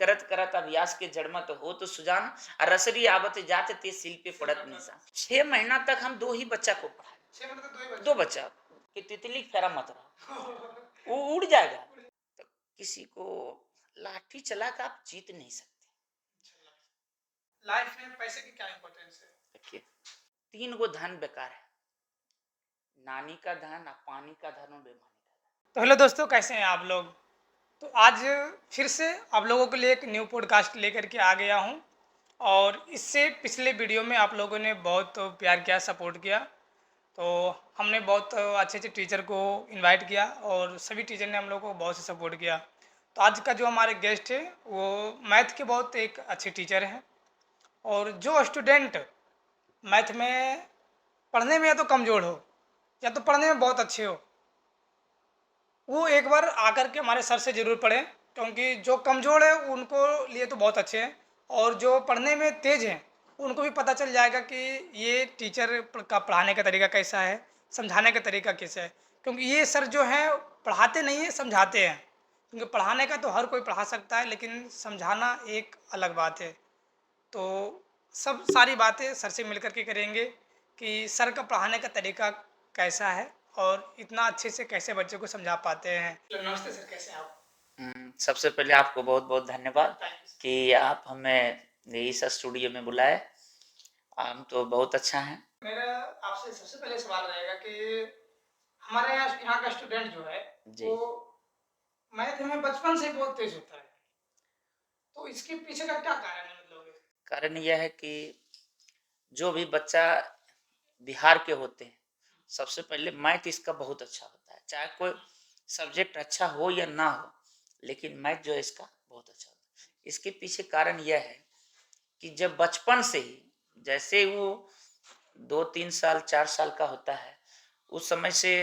करत करत अभ्यास के जड़मत हो तो सुजान, रसरी आवत जात ते सील पे पड़त निशान। 6 महीना तक हम 2 ही बच्चा को पढ़ाए। 6 महीने तक 2 ही दो बच्चे? बच्चा कि तितली की तरह मत रहो, वो उड़ जाएगा। तो किसी को लाठी चला कर आप जीत नहीं सकते। लाइफ में पैसे की क्या इंपॉर्टेंस है? देखिए, 3 गो धन बेकार है, नानी का धन, पानी का धन और बेमानी का धन। तो हेलो दोस्तों, कैसे हैं आप लोग? तो आज फिर से आप लोगों के लिए एक न्यू पॉडकास्ट लेकर के आ गया हूं। और इससे पिछले वीडियो में आप लोगों ने बहुत प्यार किया, सपोर्ट किया। तो हमने बहुत अच्छे अच्छे टीचर को इनवाइट किया और सभी टीचर ने हम लोग को बहुत से सपोर्ट किया। तो आज का जो हमारे गेस्ट है वो मैथ के बहुत एक अच्छे टीचर हैं। और जो स्टूडेंट मैथ में पढ़ने में या तो कमज़ोर हो या तो पढ़ने में बहुत अच्छे हो, वो एक बार आकर के हमारे सर से ज़रूर पढ़ें, क्योंकि जो कमज़ोर है उनको लिए तो बहुत अच्छे हैं और जो पढ़ने में तेज़ हैं उनको भी पता चल जाएगा कि ये टीचर का पढ़ाने का तरीका कैसा है, समझाने का तरीका कैसा है। क्योंकि ये सर जो हैं पढ़ाते नहीं हैं, समझाते हैं। क्योंकि पढ़ाने का तो हर कोई पढ़ा सकता है, लेकिन समझाना एक अलग बात है। तो सब सारी बातें सर से मिल कर के करेंगे कि सर का पढ़ाने का तरीका कैसा है और इतना अच्छे से कैसे बच्चों को समझा पाते हैं। नमस्ते सर, कैसे हैं आप? सबसे पहले आपको बहुत बहुत धन्यवाद कि आप हमें इस स्टूडियो में बुलाए। हम तो बहुत अच्छा हैं। मेरा आपसे सबसे पहले सवाल रहेगा कि हमारे यहाँ का स्टूडेंट जो है जी। वो मैथ में बचपन से बहुत तेज होता है, तो इसके पीछे का क्या कारण है? मतलब कारण यह है कि जो भी बच्चा बिहार के होते हैं, सबसे पहले मैथ इसका बहुत अच्छा होता है। चाहे कोई सब्जेक्ट अच्छा हो या ना हो, लेकिन मैथ जो है इसका बहुत अच्छा होता है। इसके पीछे कारण यह है कि जब बचपन से ही, जैसे वो 2-3 साल 4 साल का होता है, उस समय से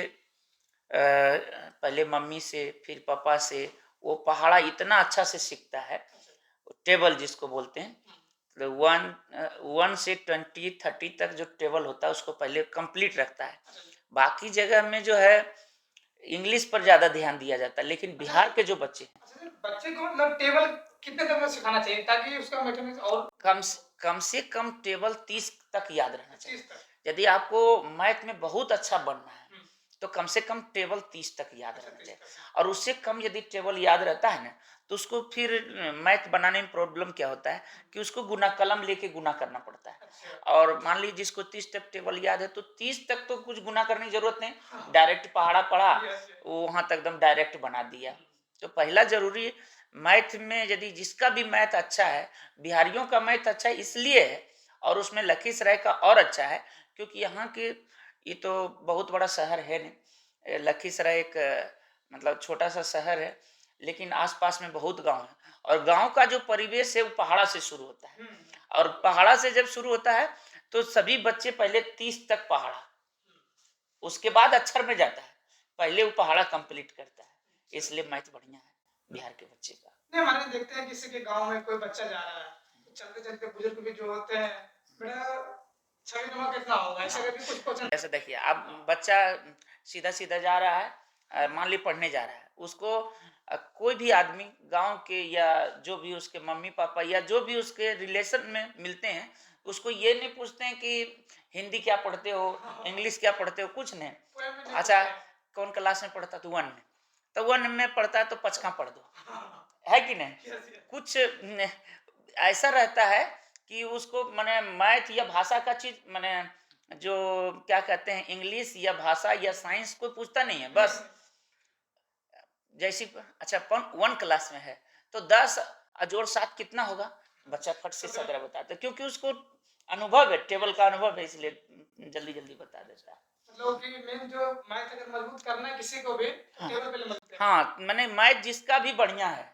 पहले मम्मी से फिर पापा से वो पहाड़ा इतना अच्छा से सीखता है। टेबल जिसको बोलते हैं, तो 1 से 20-30 तक जो टेबल होता है उसको पहले कंप्लीट रखता है। बाकी जगह में जो है इंग्लिश पर ज़्यादा ध्यान दिया जाता है, लेकिन बिहार के जो बच्चे हैं, बच्चे को मतलब टेबल कितने तक में सिखाना चाहिए ताकि उसका मैथमेटिक्स और कम से कम टेबल 30 तक याद रहना चाहिए। 30 तक? यदि आपको मैथ में बहुत अच्छा बनना है तो कम से कम टेबल 30 तक याद रहना चाहिए। और उससे कम यदि टेबल याद रहता है ना, तो उसको फिर मैथ बनाने में प्रॉब्लम क्या होता है कि उसको गुना कलम लेके गुना करना पड़ता है। और मान लीजिए जिसको 30 तक टेबल याद है तो 30 तक तो कुछ गुना करने की जरूरत नहीं, डायरेक्ट पहाड़ा पढ़ा, वो वहाँ तक एकदम डायरेक्ट बना दिया। तो पहला जरूरी मैथ में, यदि जिसका भी मैथ अच्छा है, बिहारियों का मैथ अच्छा है इसलिए है, और उसमें लखीसराय का और अच्छा है क्योंकि यहाँ के, ये तो बहुत बड़ा शहर है नहीं, लखीसराय एक मतलब छोटा सा शहर है, लेकिन आसपास में बहुत गांव है। और गांव का जो परिवेश है वो पहाड़ा से शुरू होता है, और पहाड़ा से जब शुरू होता है तो सभी बच्चे पहले 30 तक पहाड़ा, उसके बाद अक्षर में जाता है, पहले वो पहाड़ा कंप्लीट करता है। इसलिए मैथ बढ़िया है बिहार के बच्चे का। नहीं, हमारे देखते हैं किसी के गांव में कोई बच्चा जा रहा है, तो चलते चलते बुजुर्ग भी जो होते हैं, बड़ा छवि नमा कितना होगा, ऐसा करके कुछ क्वेश्चन। ऐसे देखिए, अब बच्चा सीधा सीधा जा रहा है, मान ली पढ़ने जा रहा है, उसको कोई भी आदमी गांव के या जो भी उसके मम्मी पापा या जो भी उसके रिलेशन में मिलते हैं, उसको ये नहीं पूछते हैं कि हिंदी क्या पढ़ते हो, इंग्लिश क्या पढ़ते हो, कुछ नहीं। अच्छा, कौन क्लास में पढ़ता? तो 1 में। तो 1 में पढ़ता है तो पचका पढ़ दो, है कि नहीं? कुछ ऐसा रहता है कि उसको माने मैथ या भाषा का चीज, माने जो क्या कहते हैं, इंग्लिश या भाषा या साइंस कोई पूछता नहीं है। बस जैसी, अच्छा 1 क्लास में है तो 10 जोड़ 7 कितना होगा, बच्चा फट से 17 बताता है, क्योंकि उसको अनुभव है, टेबल का अनुभव है, इसलिए जल्दी जल्दी बता देता है। मतलब कि मेन जो मैथ अगर मजबूत करना है किसी को भी, तो टेबल पहले मजबूत करना है। हाँ, मैंने मैथ जिसका भी बढ़िया है,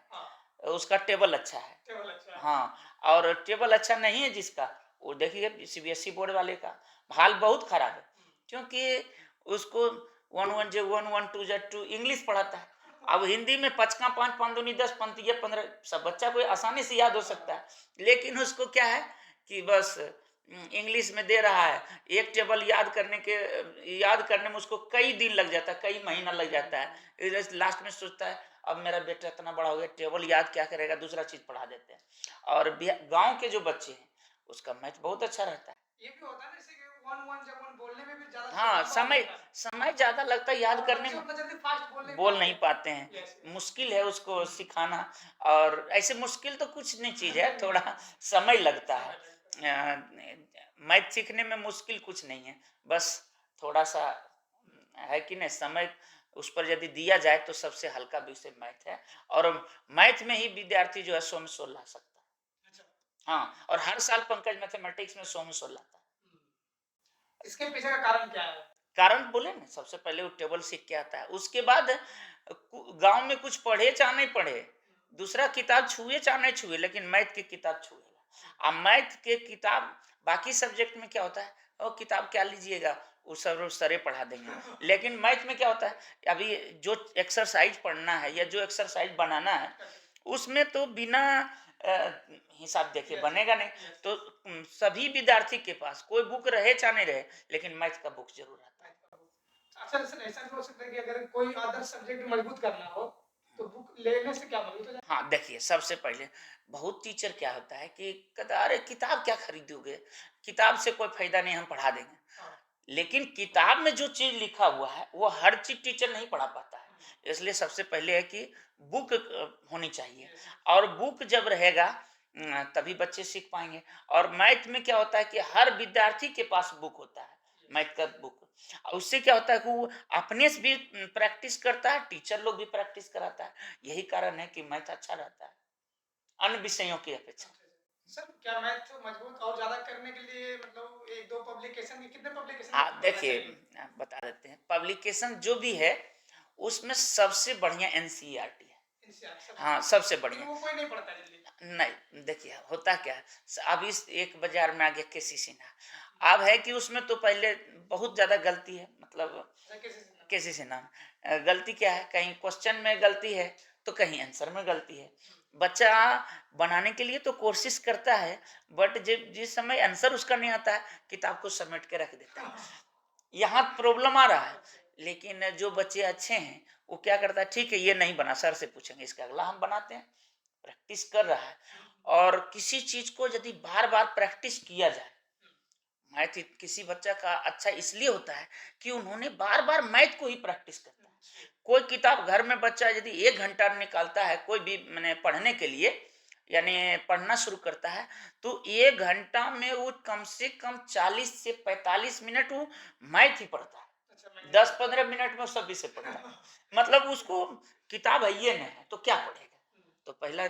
उसका टेबल अच्छा है। टेबल अच्छा है। हाँ, और टेबल अच्छा नहीं है जिसका, वो देखिए सीबीएसई बोर्ड वाले का हाल बहुत खराब है, क्योंकि उसको 1 1 जे 1 1 2 जे 2 इंग्लिश पढ़ाता है। अब हिंदी में 5 5 5 दूनी 10 15 सब बच्चा को आसानी से याद हो सकता है, लेकिन उसको क्या है कि बस इंग्लिश में दे रहा है, एक टेबल याद करने में उसको कई दिन लग जाता है, कई महीना लग जाता है। लास्ट में सोचता है अब मेरा बेटा इतना बड़ा हो गया, टेबल याद क्या करेगा, दूसरा चीज पढ़ा देते हैं। और गांव के जो बच्चे हैं उसका मैथ बहुत अच्छा रहता है। ये भी होता है ना, जैसे कि वन वन जब वन बोलने में भी ज्यादा हाँ, लंबा हो समय जाता है समय ज्यादा लगता है याद और करने बच्चे में, उतना जल्दी फास्ट बोल नहीं पाते हैं, यस यस मुश्किल है उसको सिखाना। और ऐसे मुश्किल तो कुछ नहीं चीज है, थोड़ा समय लगता समय लगता है। मैथ सीखने में मुश्किल कुछ नहीं है, बस थोड़ा सा है कि नहीं, समय उस पर यदि दिया जाए तो सबसे हल्का विषय मैथ है। और मैथ में ही विद्यार्थी जो है 100 में 100 ला सकता है। अच्छा हाँ, और हर साल पंकज मैथमेटिक्स में 100 में 100 लाता है। इसके पीछे का कारण क्या है? कारण बोले ना, सबसे पहले वो टेबल सीख के आता है, उसके बाद गांव में कुछ पढ़े चाहे नहीं पढ़े, दूसरा किताब छुए चाहे नहीं छुए, लेकिन मैथ की किताब छुएगा। अब मैथ के किताब बाकी सब्जेक्ट में क्या होता है, वो किताब क्या लीजिएगा, वो सब सरे पढ़ा देंगे। लेकिन मैथ में क्या होता है, अभी जो एक्सरसाइज पढ़ना है या जो एक्सरसाइज बनाना है, उसमें तो बिना हिसाब देखे यस बनेगा नहीं। यस तो सभी विद्यार्थी के पास कोई बुक रहे चाहे नहीं रहे, लेकिन मैथ का बुक जरूर रहता है। अच्छा सर, ऐसा भी हो सकता है कि अगर कोई अदर सब्जेक्ट मजबूत करना हो तो बुक लेने से क्या मजबूत हो जाए? हाँ, देखिए सबसे पहले बहुत टीचर क्या होता है कि कहता है, अरे किताब क्या खरीदोगे, किताब से कोई फायदा नहीं, हम पढ़ा देंगे। हाँ, लेकिन किताब में जो चीज लिखा हुआ है वो हर चीज टीचर नहीं पढ़ा पाता है। इसलिए सबसे पहले है कि बुक होनी चाहिए, और बुक जब रहेगा तभी बच्चे सीख पाएंगे। और मैथ में क्या होता है कि हर विद्यार्थी के पास बुक होता है, मैथ का बुक। और उससे क्या होता है कि वो अपने से भी प्रैक्टिस करता है, टीचर लोग भी प्रैक्टिस कराता है। यही कारण है कि मैथ अच्छा रहता है अन्य विषयों की अपेक्षा। सर क्या मैथ मजबूत और ज्यादा करने के लिए मतलब एक दो पब्लिकेशन की, कितने पब्लिकेशन हाँ, पढ़ना देखिए चाहिए? बता देते हैं, पब्लिकेशन जो भी है उसमें सबसे बढ़िया एनसीईआरटी है। एनसीईआरटी सबसे हाँ, सबसे लेकिन बढ़िया। वो कोई नहीं पढ़ता जल्दी। नहीं, देखिए होता क्या है, अब इस एक बाजार में आ गया केसी सिन्हा। अब है कि उसमें तो पहले बहुत ज्यादा गलती है, मतलब अच्छा कैसे सीखना? केसी सिन्हा में गलती क्या है, कहीं क्वेश्चन में गलती है तो कहीं आंसर में गलती है। बच्चा बनाने के लिए तो कोशिश करता है, बट जब जिस समय आंसर उसका नहीं आता है, किताब को समेट के रख देता है। यहाँ प्रॉब्लम आ रहा है। लेकिन जो बच्चे अच्छे हैं वो क्या करता है, ठीक है ये नहीं बना, सर से पूछेंगे, इसका अगला हम बनाते हैं। प्रैक्टिस कर रहा है। और किसी चीज को यदि बार बार प्रैक्टिस किया जाए, मैथ किसी बच्चा का अच्छा इसलिए होता है कि उन्होंने बार बार मैथ को ही प्रैक्टिस करता है। कोई किताब घर में बच्चा यदि 1 घंटा निकालता है कोई भी मैंने पढ़ने के लिए, यानी पढ़ना शुरू करता है, तो 1 घंटा में वो कम से कम 40 से 45 मिनट वो मैथ ही पढ़ता है। अच्छा मैं 10-15 मिनट में सब विषय पढ़ता है। मतलब उसको किताब है ये नहीं है तो क्या पढ़ेगा। तो पहला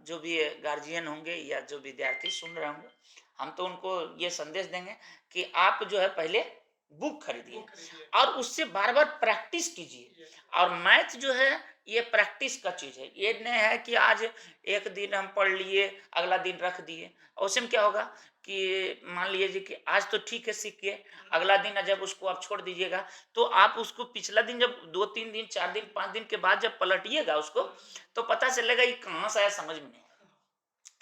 जो भी गार्जियन होंगे या जो विद्यार्थी सुन रहे होंगे, हम तो उनको ये संदेश देंगे कि आप जो है पहले बुक खरीदिए बुक खरीदिए। और उससे बार बार प्रैक्टिस कीजिए। यस और मैथ जो है ये प्रैक्टिस का चीज है, ये नहीं है कि आज एक दिन हम पढ़ लिए अगला दिन रख दिए। और उसमें क्या होगा कि मान लीजिए कि आज तो ठीक है सीख गए, अगला दिन जब उसको आप छोड़ दीजिएगा तो आप उसको पिछला दिन जब 2-3 दिन 4 दिन 5 दिन के बाद जब पलटिएगा उसको, तो पता चलेगा ये कहाँ से आया समझ में नहीं आया।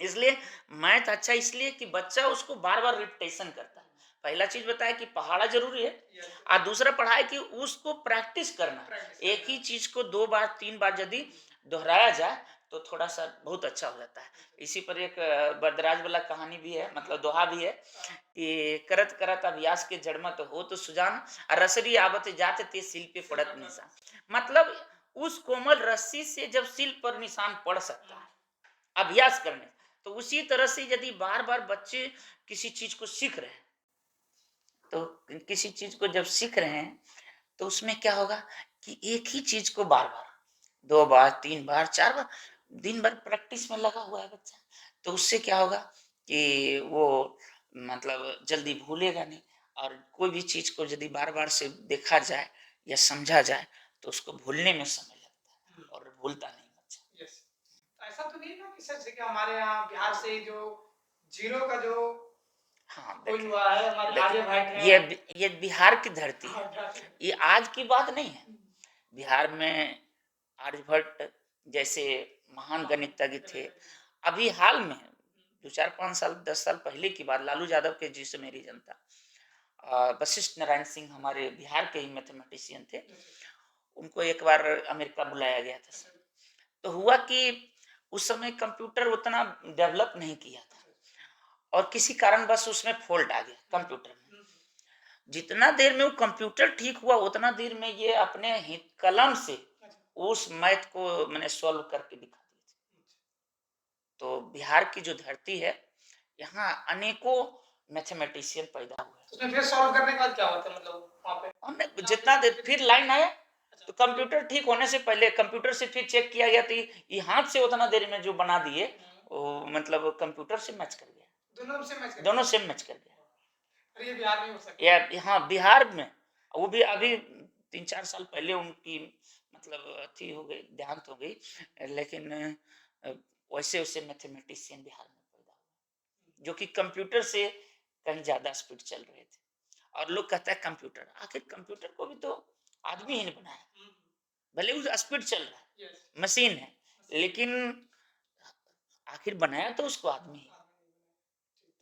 इसलिए मैथ अच्छा इसलिए कि बच्चा उसको बार बार रिपीटेशन करता है। पहला चीज बताया कि पढ़ाना जरूरी है, यस और दूसरा पढ़ा है कि उसको प्रैक्टिस करना। प्रैक्टिस एक ही चीज को 2 बार 3 बार यदि दोहराया जाए तो थोड़ा सा बहुत अच्छा हो जाता है। इसी पर एक बरदराज वाला कहानी भी है, मतलब दोहा भी है कि करत करत अभ्यास के जड़मत हो तो सुजान, रसरी आवत जाते ते सिल पे पड़त निशान। मतलब उस कोमल रस्सी से जब सिल पर निशान पड़ सकता है अभ्यास करने, तो उसी तरह से यदि बार बार बच्चे किसी चीज को सीख रहे हैं, तो किसी चीज को जब सीख रहे हैं तो उसमें क्या होगा कि एक ही चीज को बार बार 2 बार 3 बार 4 बार दिन भर प्रैक्टिस में लगा हुआ है बच्चा, तो उससे क्या होगा कि वो मतलब जल्दी भूलेगा नहीं। और कोई भी चीज को यदि बार बार से देखा जाए या समझा जाए तो उसको भूलने में समय लगता है और भूलता नहीं बच्चा। यस ऐसा तो नहीं ना कि सर जैसे कि हमारे यहाँ बिहार से जो जीरो का जो हाँ, कोई देखिए हुआ है, हमारे आर्यभट्ट ये है। ये बिहार की धरती है, हाँ, बिहार से। ये आज की बात नहीं है। बिहार में आर्यभट्ट जैसे महान हाँ, गणितज्ञ थे। गणित। अभी हाल में 2 4 5 साल 10 साल पहले की बात, लालू यादव के जी से मेरी जनता, वशिष्ठ नारायण सिंह हमारे बिहार के ही मैथमेटिशियन थे, उनको एक बार अमेरिका बुलाया गया था। तो हुआ कि उस समय कंप्यूटर उतना डेवलप नहीं किया था और किसी कारण बस उसमें फॉल्ट आ गया कंप्यूटर में। जितना देर में वो कंप्यूटर ठीक हुआ उतना देर में ये अपने हित कलम से उस मैथ को मैंने सॉल्व करके दिखा दिया था। तो बिहार की जो धरती है, यहाँ अनेकों मैथमेटिशियन पैदा हुए। उसमें फिर सॉल्व करने के बाद क्या होता है, मतलब वहाँ पे हमने जितना देर फिर लाइन आया तो कंप्यूटर ठीक होने से पहले कंप्यूटर से फिर चेक किया गया, तो ये हाथ से उतना देर में जो बना दिए वो मतलब कंप्यूटर से मैच कर गया, दोनों से मैच कर गया। अरे ये बिहार में हो सकता है? या हाँ, बिहार में, वो भी अभी 3 4 साल पहले उनकी मतलब अथी हो गई, देहांत हो गई, लेकिन वैसे वैसे मैथमेटिशियन बिहार में पैदा हुए जो कि कंप्यूटर से कहीं ज्यादा स्पीड चल रहे थे। और लोग कहते हैं कंप्यूटर, आखिर कंप्यूटर को भी तो आदमी ही ने बनाया, भले वो स्पीड चल रहा है, मशीन है, लेकिन आखिर बनाया तो उसको आदमी ही।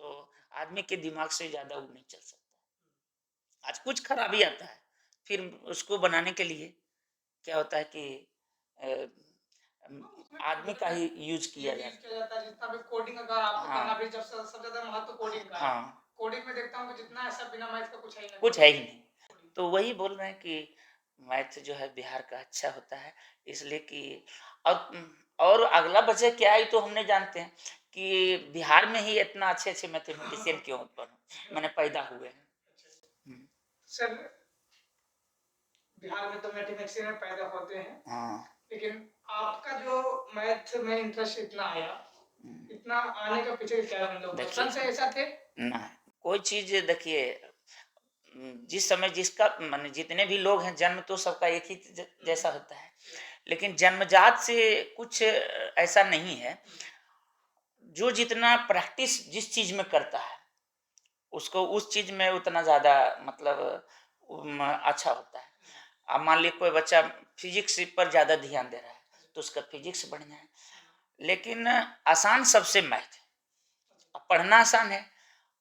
तो आदमी के दिमाग से ज्यादा वो नहीं चल सकता। आज कुछ खराबी आता है, फिर उसको बनाने के लिए क्या होता है कि आदमी का ही यूज किया जाता है। जितना भी कोडिंग अगर आपको हाँ, करना भी, जब सबसे ज्यादा महत्व कोडिंग का है। हाँ, कोडिंग में देखता हूँ कि जितना ऐसा बिना मैथ का कुछ है ही नहीं। कुछ है ही नहीं। तो वही बोल रहे हैं कि मैथ जो है बिहार का अच्छा होता है, इसलिए कि और अगला वजह क्या है तो हमने जानते हैं कि बिहार में ही इतना अच्छे अच्छे मैथमेटिशियन क्यों उत्पन्न मैंने पैदा हुए हैं। सर, बिहार में तो मैथमेटिशियन पैदा होते हैं, हाँ, लेकिन आपका जो मैथ में इंटरेस्ट इतना आया, इतना आने का पीछे क्या मतलब बचपन से ऐसा थे? ना कोई चीज देखिए, जिस समय जिसका माने जितने भी लोग हैं जन्म तो सबका एक ही जैसा होता है, लेकिन जन्मजात से कुछ ऐसा नहीं है। जो जितना प्रैक्टिस जिस चीज में करता है उसको उस चीज में उतना ज्यादा मतलब अच्छा होता है। अब मान लीजिए कोई बच्चा फिजिक्स पर ज्यादा ध्यान दे रहा है तो उसका फिजिक्स बढ़िया है, लेकिन आसान सबसे मैथ है। अब पढ़ना आसान है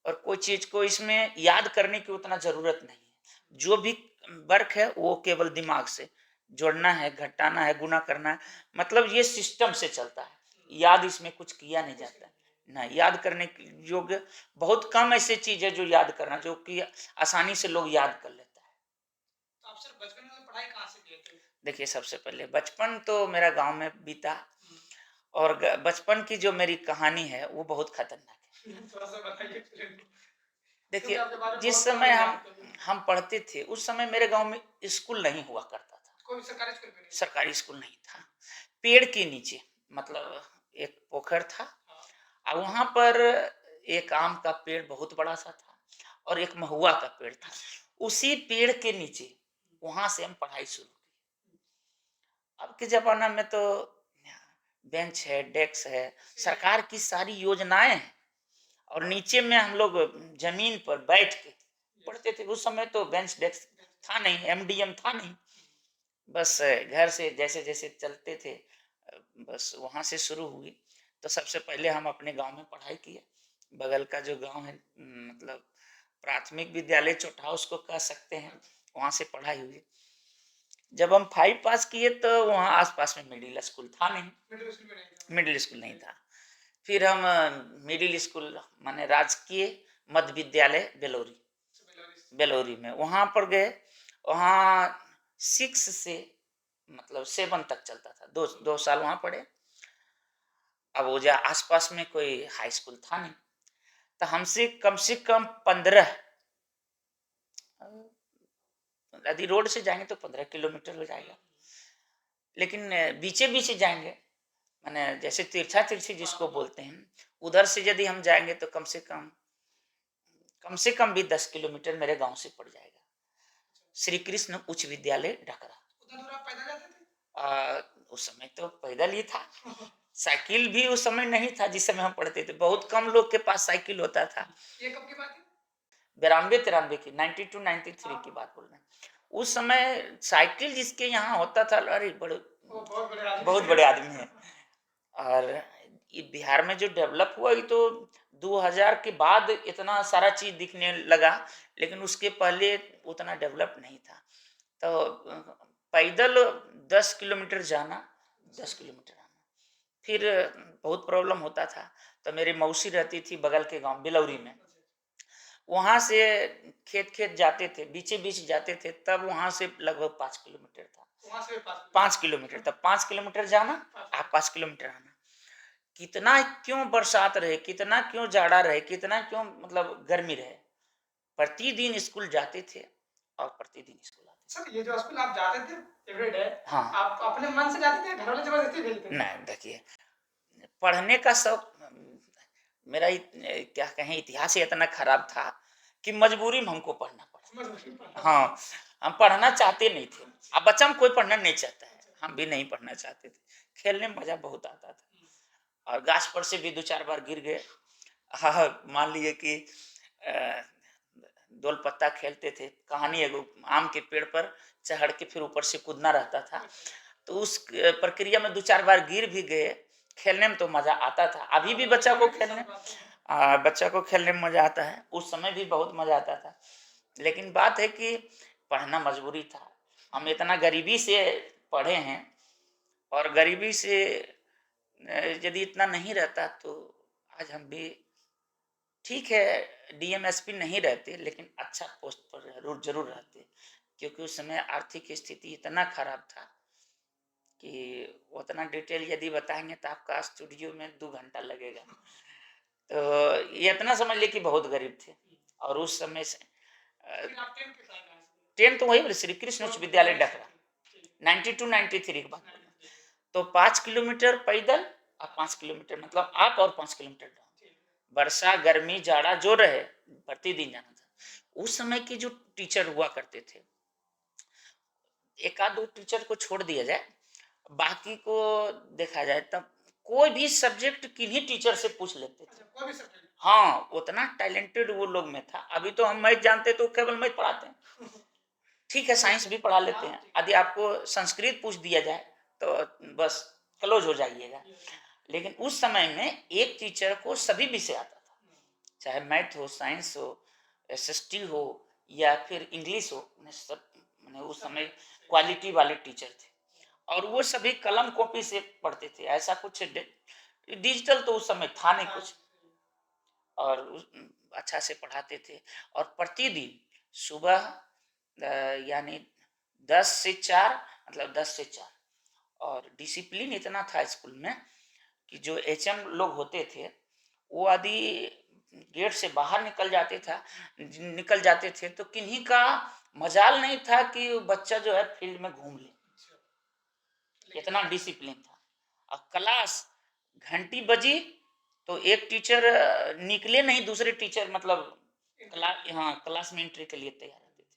और कोई चीज को इसमें याद करने की उतना जरूरत नहीं है। जो भी वर्क है वो केवल दिमाग से जोड़ना है, घटाना है, गुना करना है, मतलब ये सिस्टम से चलता है। याद इसमें कुछ किया नहीं जाता है ना, याद करने योग्य बहुत कम ऐसी चीज है जो याद करना, जो कि आसानी से लोग याद कर लेता है। तो आप सर बचपन में पढ़ाई कहाँ से किए थे? देखिए, सबसे पहले बचपन तो मेरा गांव में बीता, और बचपन की जो मेरी कहानी है वो बहुत खतरनाक है। थोड़ा सा बताइए। देखिए, जिस समय हम पढ़ते थे उस समय मेरे गांव में स्कूल नहीं हुआ करता था, कोई सरकारी स्कूल भी नहीं? सरकारी स्कूल नहीं था। पेड़ के नीचे मतलब एक पोखर था और वहां पर एक आम का पेड़ बहुत बड़ा सा था और एक महुआ का पेड़ था। उसी पेड़ के नीचे वहां से हम पढ़ाई शुरू की। अब के जमाना में तो बेंच है, डेस्क है, सरकार की सारी योजनाएं हैं और नीचे में हम लोग जमीन पर बैठ के पढ़ते थे। उस समय तो बेंच डेस्क था नहीं, एमडीएम था नहीं, बस घर से जैसे जैसे चलते थे बस वहां से शुरू हुई। तो सबसे पहले हम अपने गांव में पढ़ाई किए। बगल का जो गांव है मतलब प्राथमिक विद्यालय चौथा उसको कह सकते हैं, वहां से पढ़ाई हुई। जब हम 5 पास किए तो वहाँ आसपास में मिडिल स्कूल था नहीं, मिडिल स्कूल नहीं था। फिर हम मिडिल स्कूल माने राजकीय मध्य विद्यालय बेलोरी, बेलोरी में वहाँ पर गए। वहाँ 6 से मतलब 7 तक चलता था, दो साल वहाँ पढ़े। अब वो जा आसपास में कोई हाई स्कूल था नहीं, तो हमसे कम 15 यदि रोड से जाएंगे तो 15 किलोमीटर हो जाएगा, लेकिन बीचे बीचे जाएंगे माने जैसे तिरछा तिरछी जिसको बोलते हैं, उधर से यदि हम जाएंगे तो कम से कम भी 10 किलोमीटर मेरे गांव से पड़ जाएगा। श्री कृष्ण उच्च विद्यालय ढकरा। उतना दूर आप पैदल जाते थे? उस समय तो पैदल ही था, साइकिल भी उस समय नहीं था जिस समय हम पढ़ते थे, बहुत कम लोग के पास साइकिल होता था। ये कब की बात है? 92 93 की, 92 93 की बात बोल रहे हैं। उस समय साइकिल जिसके यहाँ होता था, अरे बड़े बहुत बड़े आदमी है। और ये बिहार में जो डेवलप हुआ ये तो 2000 के बाद इतना सारा चीज दिखने लगा, लेकिन उसके पहले उतना डेवलप नहीं था। तो पैदल 10 किलोमीटर जाना, 10 किलोमीटर आना, फिर बहुत प्रॉब्लम होता था। तो मेरी मौसी रहती थी बगल के गांव बिलौरी में, वहां से खेत खेत जाते थे, बीचे बीच जाते थे, तब वहां से लगभग 5 किलोमीटर था। वहाँ से 5 किलोमीटर, तब 5 किलोमीटर जाना, आप 5 किलोमीटर आना। कितना क्यों बरसात रहे, कितना क्यों जाड़ा रहे, कितना क्यों मतलब गर्मी रहे, प्रतिदिन स्कूल जाते थे और प्रतिदिन स्कूल आते थे। सर ये जो स्कूल आप जाते थे एवरीडे, हाँ। आप अपने मन से जाते थे, घर वाले जबरदस्ती भेजते थे? नहीं, देखिए, पढ़ने का शौक मेरा क्या कहें, इतिहास ही इतना खराब था कि मजबूरी में हमको पढ़ना पड़ा। हाँ, हम पढ़ना चाहते नहीं थे। अब बच्चा में कोई पढ़ना नहीं चाहता है, हम भी नहीं पढ़ना चाहते थे। खेलने में मजा बहुत आता था और गाछ पर से भी 2-4 बार गिर गए। हाँ, मान लिए कि दोल पत्ता खेलते थे, कहानी एगो आम के पेड़ पर चढ़ के फिर ऊपर से कूदना रहता था। तो उस प्रक्रिया में 2-4 बार गिर भी गए। खेलने में तो मजा आता था, अभी भी बच्चा को खेलने में मजा आता है, उस समय भी बहुत मजा आता था। लेकिन बात है कि पढ़ना मजबूरी था, हम इतना गरीबी से पढ़े हैं, और गरीबी से यदि इतना नहीं रहता तो आज हम भी ठीक है, डीएमएसपी नहीं रहते, लेकिन अच्छा पोस्ट पर जरूर रहते, क्योंकि उस समय आर्थिक स्थिति इतना खराब था कि उतना डिटेल यदि बताएंगे तो आपका स्टूडियो में 2 घंटा लगेगा। तो ये इतना समझ लिए कि बहुत गरीब थे। और उस समय से फिर आप 10 के साल कहाँ से? 10 तो वही बोले, श्री कृष्ण उच्च विद्यालय डकरा, 92-93 के बाद। तो 5 किलोमीटर पैदल और 5 किलोमीटर मतलब आप और 5 किलोमीटर डाउन, वर्षा गर्मी जाड़ा जो रहे प्रतिदिन जाना था। उस समय के जो टीचर हुआ करते थे, एक आध 2 टीचर को छोड़ दिया जाए, बाकी को देखा जाए तब कोई भी सब्जेक्ट किन्हीं टीचर से पूछ लेते थे। कोई भी सब्जेक्ट? हाँ, उतना टैलेंटेड वो लोग में था। अभी तो हम मैथ जानते तो केवल मैथ पढ़ाते हैं, ठीक है साइंस भी पढ़ा लेते हैं, यदि आपको संस्कृत पूछ दिया जाए तो बस क्लोज हो जाइएगा। लेकिन उस समय में एक टीचर को सभी विषय आता था, चाहे मैथ हो, साइंस हो, एसएसटी हो या फिर इंग्लिश हो, सब मैंने उस समय क्वालिटी वाले टीचर थे। और वो सभी कलम कॉपी से पढ़ते थे, ऐसा कुछ डिजिटल तो उस समय था नहीं कुछ, और अच्छा से पढ़ाते थे। और प्रतिदिन सुबह यानी 10 से 4, मतलब 10 से 4, और डिसिप्लिन इतना था स्कूल में कि जो एचएम लोग होते थे वो यदि गेट से बाहर निकल जाते थे तो किन्हीं का मजाल नहीं था कि बच्चा जो है फील्ड में घूम ले, इतना डिसिप्लिन था। और क्लास घंटी बजी तो एक टीचर निकले नहीं, दूसरे टीचर मतलब क्लास में एंट्री के लिए तैयार रहते थे।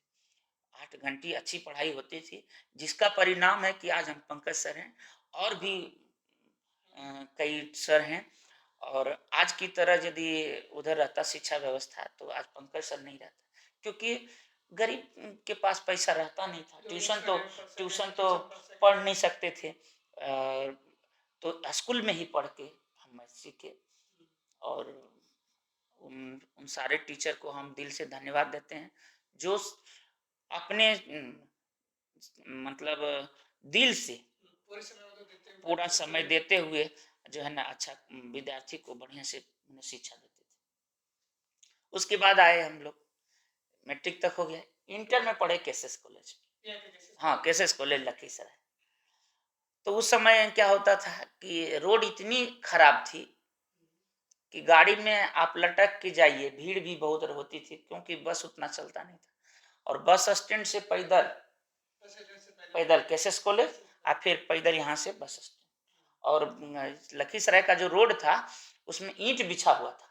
8 घंटी अच्छी पढ़ाई होती थी, जिसका परिणाम है कि आज हम पंकज सर हैं, और भी कई सर हैं। और आज की तरह यदि उधर रहता शिक्षा व्यवस्था तो आज पंकज सर नहीं रहता, क्योंकि गरीब के पास पैसा रहता नहीं था, ट्यूशन तो पढ़ नहीं सकते थे। तो स्कूल में ही पढ़ के हम सीखे। और उन सारे टीचर को हम दिल से धन्यवाद देते हैं, जो अपने मतलब दिल से पूरा समय देते हुए जो है ना अच्छा विद्यार्थी को बढ़िया से शिक्षा देते थे। उसके बाद आए हम लोग, मैट्रिक तक हो गया, इंटर में पढ़े केसेस कॉलेज। हाँ, केसेस कॉलेज लखीसराय। तो उस समय क्या होता था कि रोड इतनी खराब थी कि गाड़ी में आप लटक के जाइए, भीड़ भी बहुत होती थी क्योंकि बस उतना चलता नहीं था। और बस स्टैंड से पैदल केसेस कॉलेज, और फिर पैदल यहाँ से बस स्टैंड। और लखीसराय का जो रोड था उसमें ईंट बिछा हुआ था।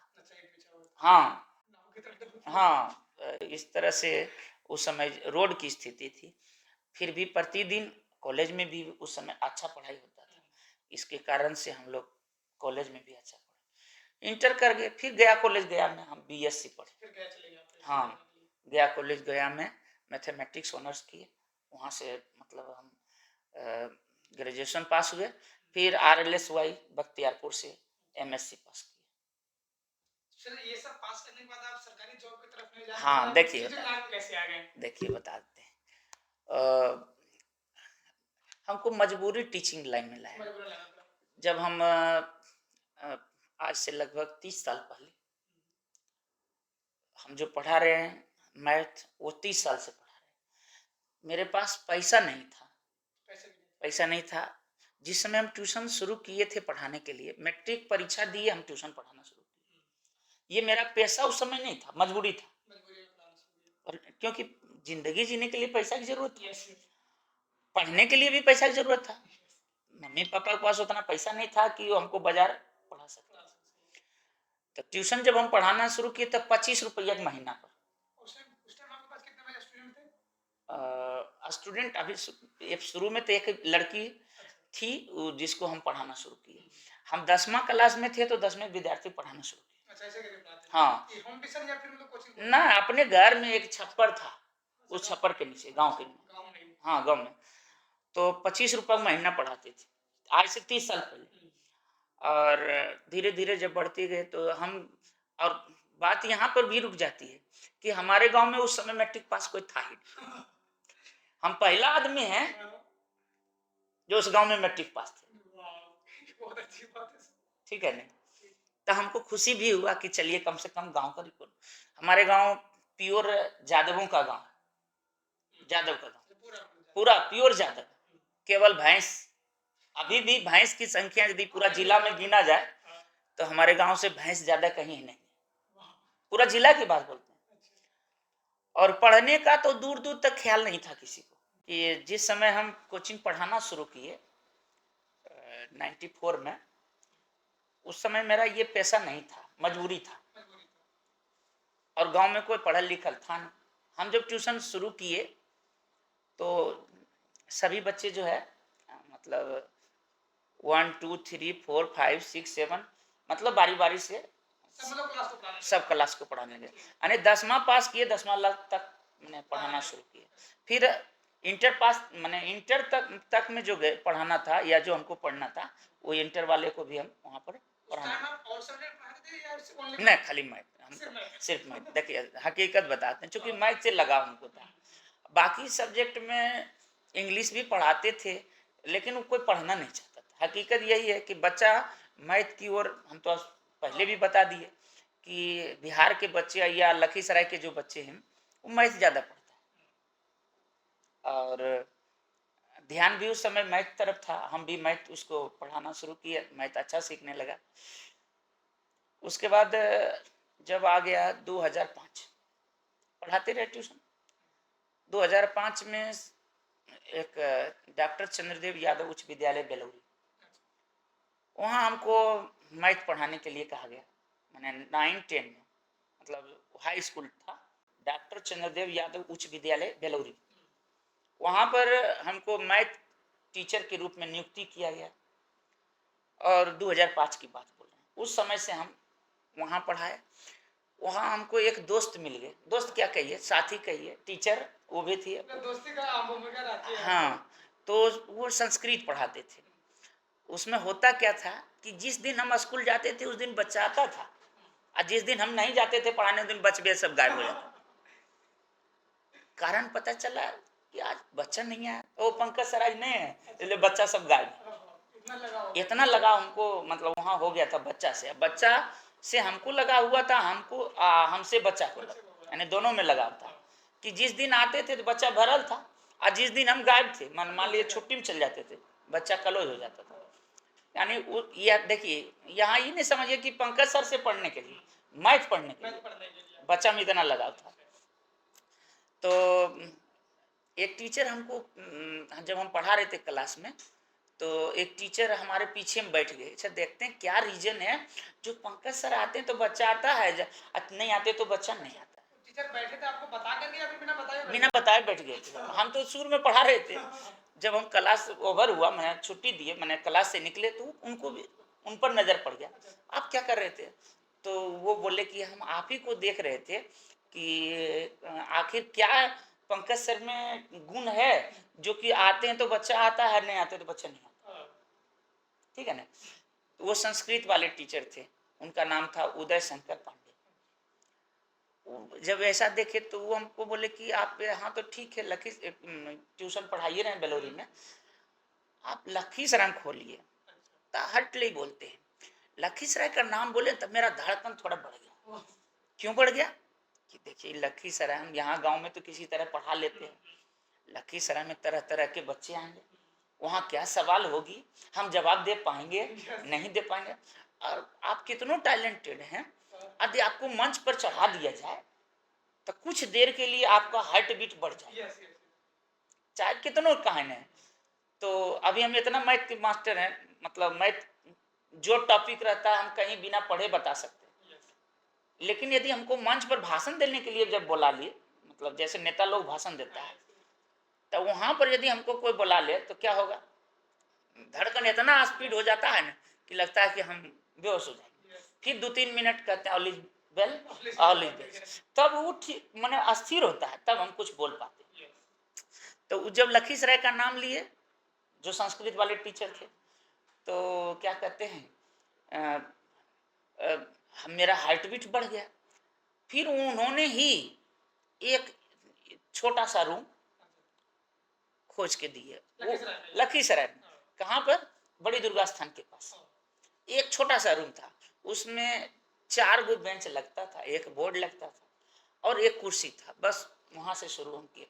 हाँ हाँ, इस तरह से उस समय रोड की स्थिति थी। फिर भी प्रतिदिन कॉलेज में भी उस समय अच्छा पढ़ाई होता था, इसके कारण से हम लोग कॉलेज में भी अच्छा पढ़े। इंटर कर गए, फिर गया कॉलेज गया में हम बीएससी पढ़े। हाँ, गया कॉलेज गया में मैथमेटिक्स ऑनर्स किए, वहाँ से मतलब हम ग्रेजुएशन पास हुए। फिर RLSY बख्तियारपुर से MSc पास किया। फिर ये सब पास करने के बाद आप सरकारी जॉब की तरफ नहीं जा रहे, हाँ, आप देखिए टीचिंग लाइन में कैसे आ गए? देखिए बता देते हैं। हमको मजबूरी टीचिंग लाइन में लाया। मजबूरन लाना पड़ा। जब हम अ, आज से लगभग 30 साल पहले हम जो पढ़ा रहे हैं मैथ, वो 30 साल से पढ़ा रहे हैं। मेरे पास पैसा नहीं था, पैसे भी नहीं। पैसा नहीं था। जिस समय हम ट्यूशन शुरू किए थे पढ़ाने के लिए, मैट्रिक परीक्षा दिए हम ट्यूशन पढ़ाना शुरू किए। ये मेरा पैसा उस समय नहीं था, मजबूरी था। मजबूरी में पढ़ाना शुरू किया। और क्योंकि जिंदगी जीने के लिए पैसा की जरूरत थी, यस। पढ़ने के लिए भी पैसा की जरूरत था। मम्मी पापा के पास उतना पैसा नहीं था कि वो हमको बाजार पढ़ा सके। तो ट्यूशन जब हम पढ़ाना शुरू किए तब 25 रुपया एक महीना पर। उस टाइम आपके पास कितने बजे स्टूडेंट थे? स्टूडेंट अभी शुरू में तो एक लड़की थी जिसको हम पढ़ाना शुरू किए। हम 10वां क्लास में थे तो 10वें विद्यार्थी पढ़ाना शुरू किए। अच्छा, ऐसे करके पढ़ाते थे? हाँ, ये होम ट्यूशन या फिर मतलब कोचिंग? ना अपने घर में एक छप्पर था, उस छप्पर के नीचे गांव के में। गाँव में? हाँ, गांव में। तो 25 रुपया महीना पढ़ाते थे, आज से 30 साल पहले। और धीरे धीरे जब बढ़ते गए तो हम, और बात यहाँ पर भी रुक जाती है कि हमारे गांव में उस समय मैट्रिक पास कोई था ही नहीं। हम पहला आदमी हैं जो उस गांव में मैट्रिक पास थे। बहुत अच्छी बात है। ठीक है नहीं, तो हमको खुशी भी हुआ कि चलिए कम से कम गांव का रिकॉर्ड। हमारे गांव प्योर जादवों का गांव है, जादव का गांव, पूरा प्योर जादव। केवल भैंस, अभी भी भैंस की संख्या यदि पूरा जिला में गिना जाए तो हमारे गांव से भैंस ज्यादा कहीं नहीं, पूरा जिला की बात बोलते हैं। और पढ़ने का तो दूर दूर तक ख्याल नहीं था किसी को। कि जिस समय हम कोचिंग पढ़ाना शुरू किए 94 में, उस समय मेरा ये पैसा नहीं था, मजबूरी था। और गांव में कोई पढ़ल लिखल था नहीं। हम जब ट्यूशन शुरू किए तो सभी बच्चे जो है मतलब 1 2 3 4 5 6 7 मतलब बारी बारी से सब क्लास को पढ़ाने लगे। यानी 10वां पास किए, 10वां तक मैंने पढ़ाना शुरू किए। फिर इंटर पास, मैंने इंटर तक में जो गए पढ़ाना था या जो हमको पढ़ना था, वो इंटर वाले को भी हम वहाँ पर पढ़ाना। नहीं, खाली मैथ, हम सिर्फ मैथ। देखिए हकीकत बताते हैं, चूंकि मैथ से लगाव हमको था। बाकी सब्जेक्ट में इंग्लिश भी पढ़ाते थे लेकिन वो कोई पढ़ना नहीं चाहता था। हकीकत यही है कि बच्चा मैथ की ओर, हम तो पहले भी बता दिए कि बिहार के बच्चे या लखीसराय के जो बच्चे हैं वो मैथ ज़्यादा पढ़ता है। और ध्यान भी उस समय मैथ तरफ था, हम भी मैथ उसको पढ़ाना शुरू किया, मैथ अच्छा सीखने लगा। उसके बाद जब आ गया 2005, पढ़ाते रहे ट्यूशन। 2005 में एक डॉक्टर चंद्रदेव यादव उच्च विद्यालय बेलौरी, वहाँ हमको मैथ पढ़ाने के लिए कहा गया। मैंने 9 10 में, मतलब हाई स्कूल था, डॉक्टर चंद्रदेव यादव उच्च विद्यालय बेलौरी। वहाँ पर हमको मैथ टीचर के रूप में नियुक्ति किया गया। और 2005 की बात बोल रहे हैं, उस समय से हम वहाँ पढ़ाए। वहाँ हमको एक दोस्त मिल गए, दोस्त क्या कहिए, साथी कहिए, टीचर वो भी थी। दोस्ती का भूमिका रहती है। हाँ, तो वो संस्कृत पढ़ाते थे। उसमें होता क्या था कि जिस दिन हम स्कूल जाते थे उस दिन बच्चा आता था, और जिस दिन हम नहीं जाते थे पढ़ाने उस दिन बच्चे सब गायब हो जाते। कारण पता चला कि आज बच्चा नहीं आया, वो पंकज सर आज नहीं है, इसलिए बच्चा सब गायब। इतना लगा हमको, मतलब वहाँ हो गया था बच्चा से, बच्चा से हमको लगा हुआ था, हमको हमसे बच्चा को लगा, यानी दोनों में लगाव था कि जिस दिन आते थे तो बच्चा भरल था, और जिस दिन हम गायब थे, मान लीजिए छुट्टी में चल जाते थे, बच्चा क्लोज हो जाता था। यानी यह देखिए, यहाँ ये नहीं समझिए कि पंकज सर से पढ़ने के लिए, मैथ पढ़ने के लिए बच्चा में इतना लगाव था। तो एक टीचर हमको, जब हम पढ़ा रहे थे क्लास में, तो एक टीचर हमारे पीछे में बैठ गए। अच्छा देखते हैं क्या रीजन है, जो पंकज सर आते हैं तो बच्चा आता है, नहीं आते तो बच्चा नहीं आता। टीचर बैठे थे आपको बता करके या फिर बिना बताए? बिना बताए बैठ गए थे। हम तो शुरू में पढ़ा रहे थे, जब हम क्लास ओवर हुआ, मैंने छुट्टी दिए, मैंने क्लास से निकले तो उनको भी उन पर नजर पड़ गया, आप क्या कर रहे थे? तो वो बोले कि हम आप ही को देख रहे थे कि आखिर क्या पंकज सर में गुण है जो कि आते हैं तो बच्चा आता है, नहीं आते तो बच्चा नहीं आता। ठीक है ना? वो संस्कृत वाले टीचर थे, उनका नाम था उदय शंकर पांडे। जब ऐसा देखे तो वो हमको बोले कि आप यहाँ तो ठीक है ट्यूशन पढ़ाइए रहे हैं बेलोरी में, आप लखीसराय खोलिए। हटले बोलते हैं, लखीसराय का नाम बोले तब मेरा धड़कन थोड़ा बढ़ गया। क्यों बढ़ गया कि देखिए लखीसराय, हम यहाँ गांव में तो किसी तरह पढ़ा लेते हैं, लखीसराय में तरह तरह के बच्चे आएंगे, वहाँ क्या सवाल होगी, हम जवाब दे पाएंगे नहीं दे पाएंगे। और आप कितनों टैलेंटेड हैं, यदि आपको मंच पर चढ़ा दिया जाए तो कुछ देर के लिए आपका हार्ट बीट बढ़ जाए, चाहे कितनों कहन है। तो अभी हम इतना मैथ के मास्टर हैं, मतलब मैथ जो टॉपिक रहता है हम कहीं बिना पढ़े बता सकते हैं। लेकिन यदि हमको मंच पर भाषण देने के लिए जब बुला लिए, मतलब जैसे नेता लोग भाषण देता है, तो वहां पर यदि हमको कोई बुला ले तो क्या होगा, धड़कन इतना स्पीड हो जाता है ना कि लगता है कि हम बेहोश हो जाएंगे। फिर 2-3 मिनट कहते हैं ऑलिज बेल ऑलिज बेल, तब वो माने अस्थिर होता है, तब हम कुछ बोल पाते हैं। तो जब लखीसराय का नाम लिए, जो संस्कृत वाले टीचर थे, तो क्या कहते हैं मेरा हार्ट बीट बढ़ गया। फिर उन्होंने ही एक छोटा सा रूम खोज के दिए, वो लखीसराय में। कहाँ पर, बड़ी दुर्गा स्थान के पास एक छोटा सा रूम था, उसमें 4 गो बेंच लगता था, एक बोर्ड लगता था और एक कुर्सी था, बस वहां से शुरू हम किए।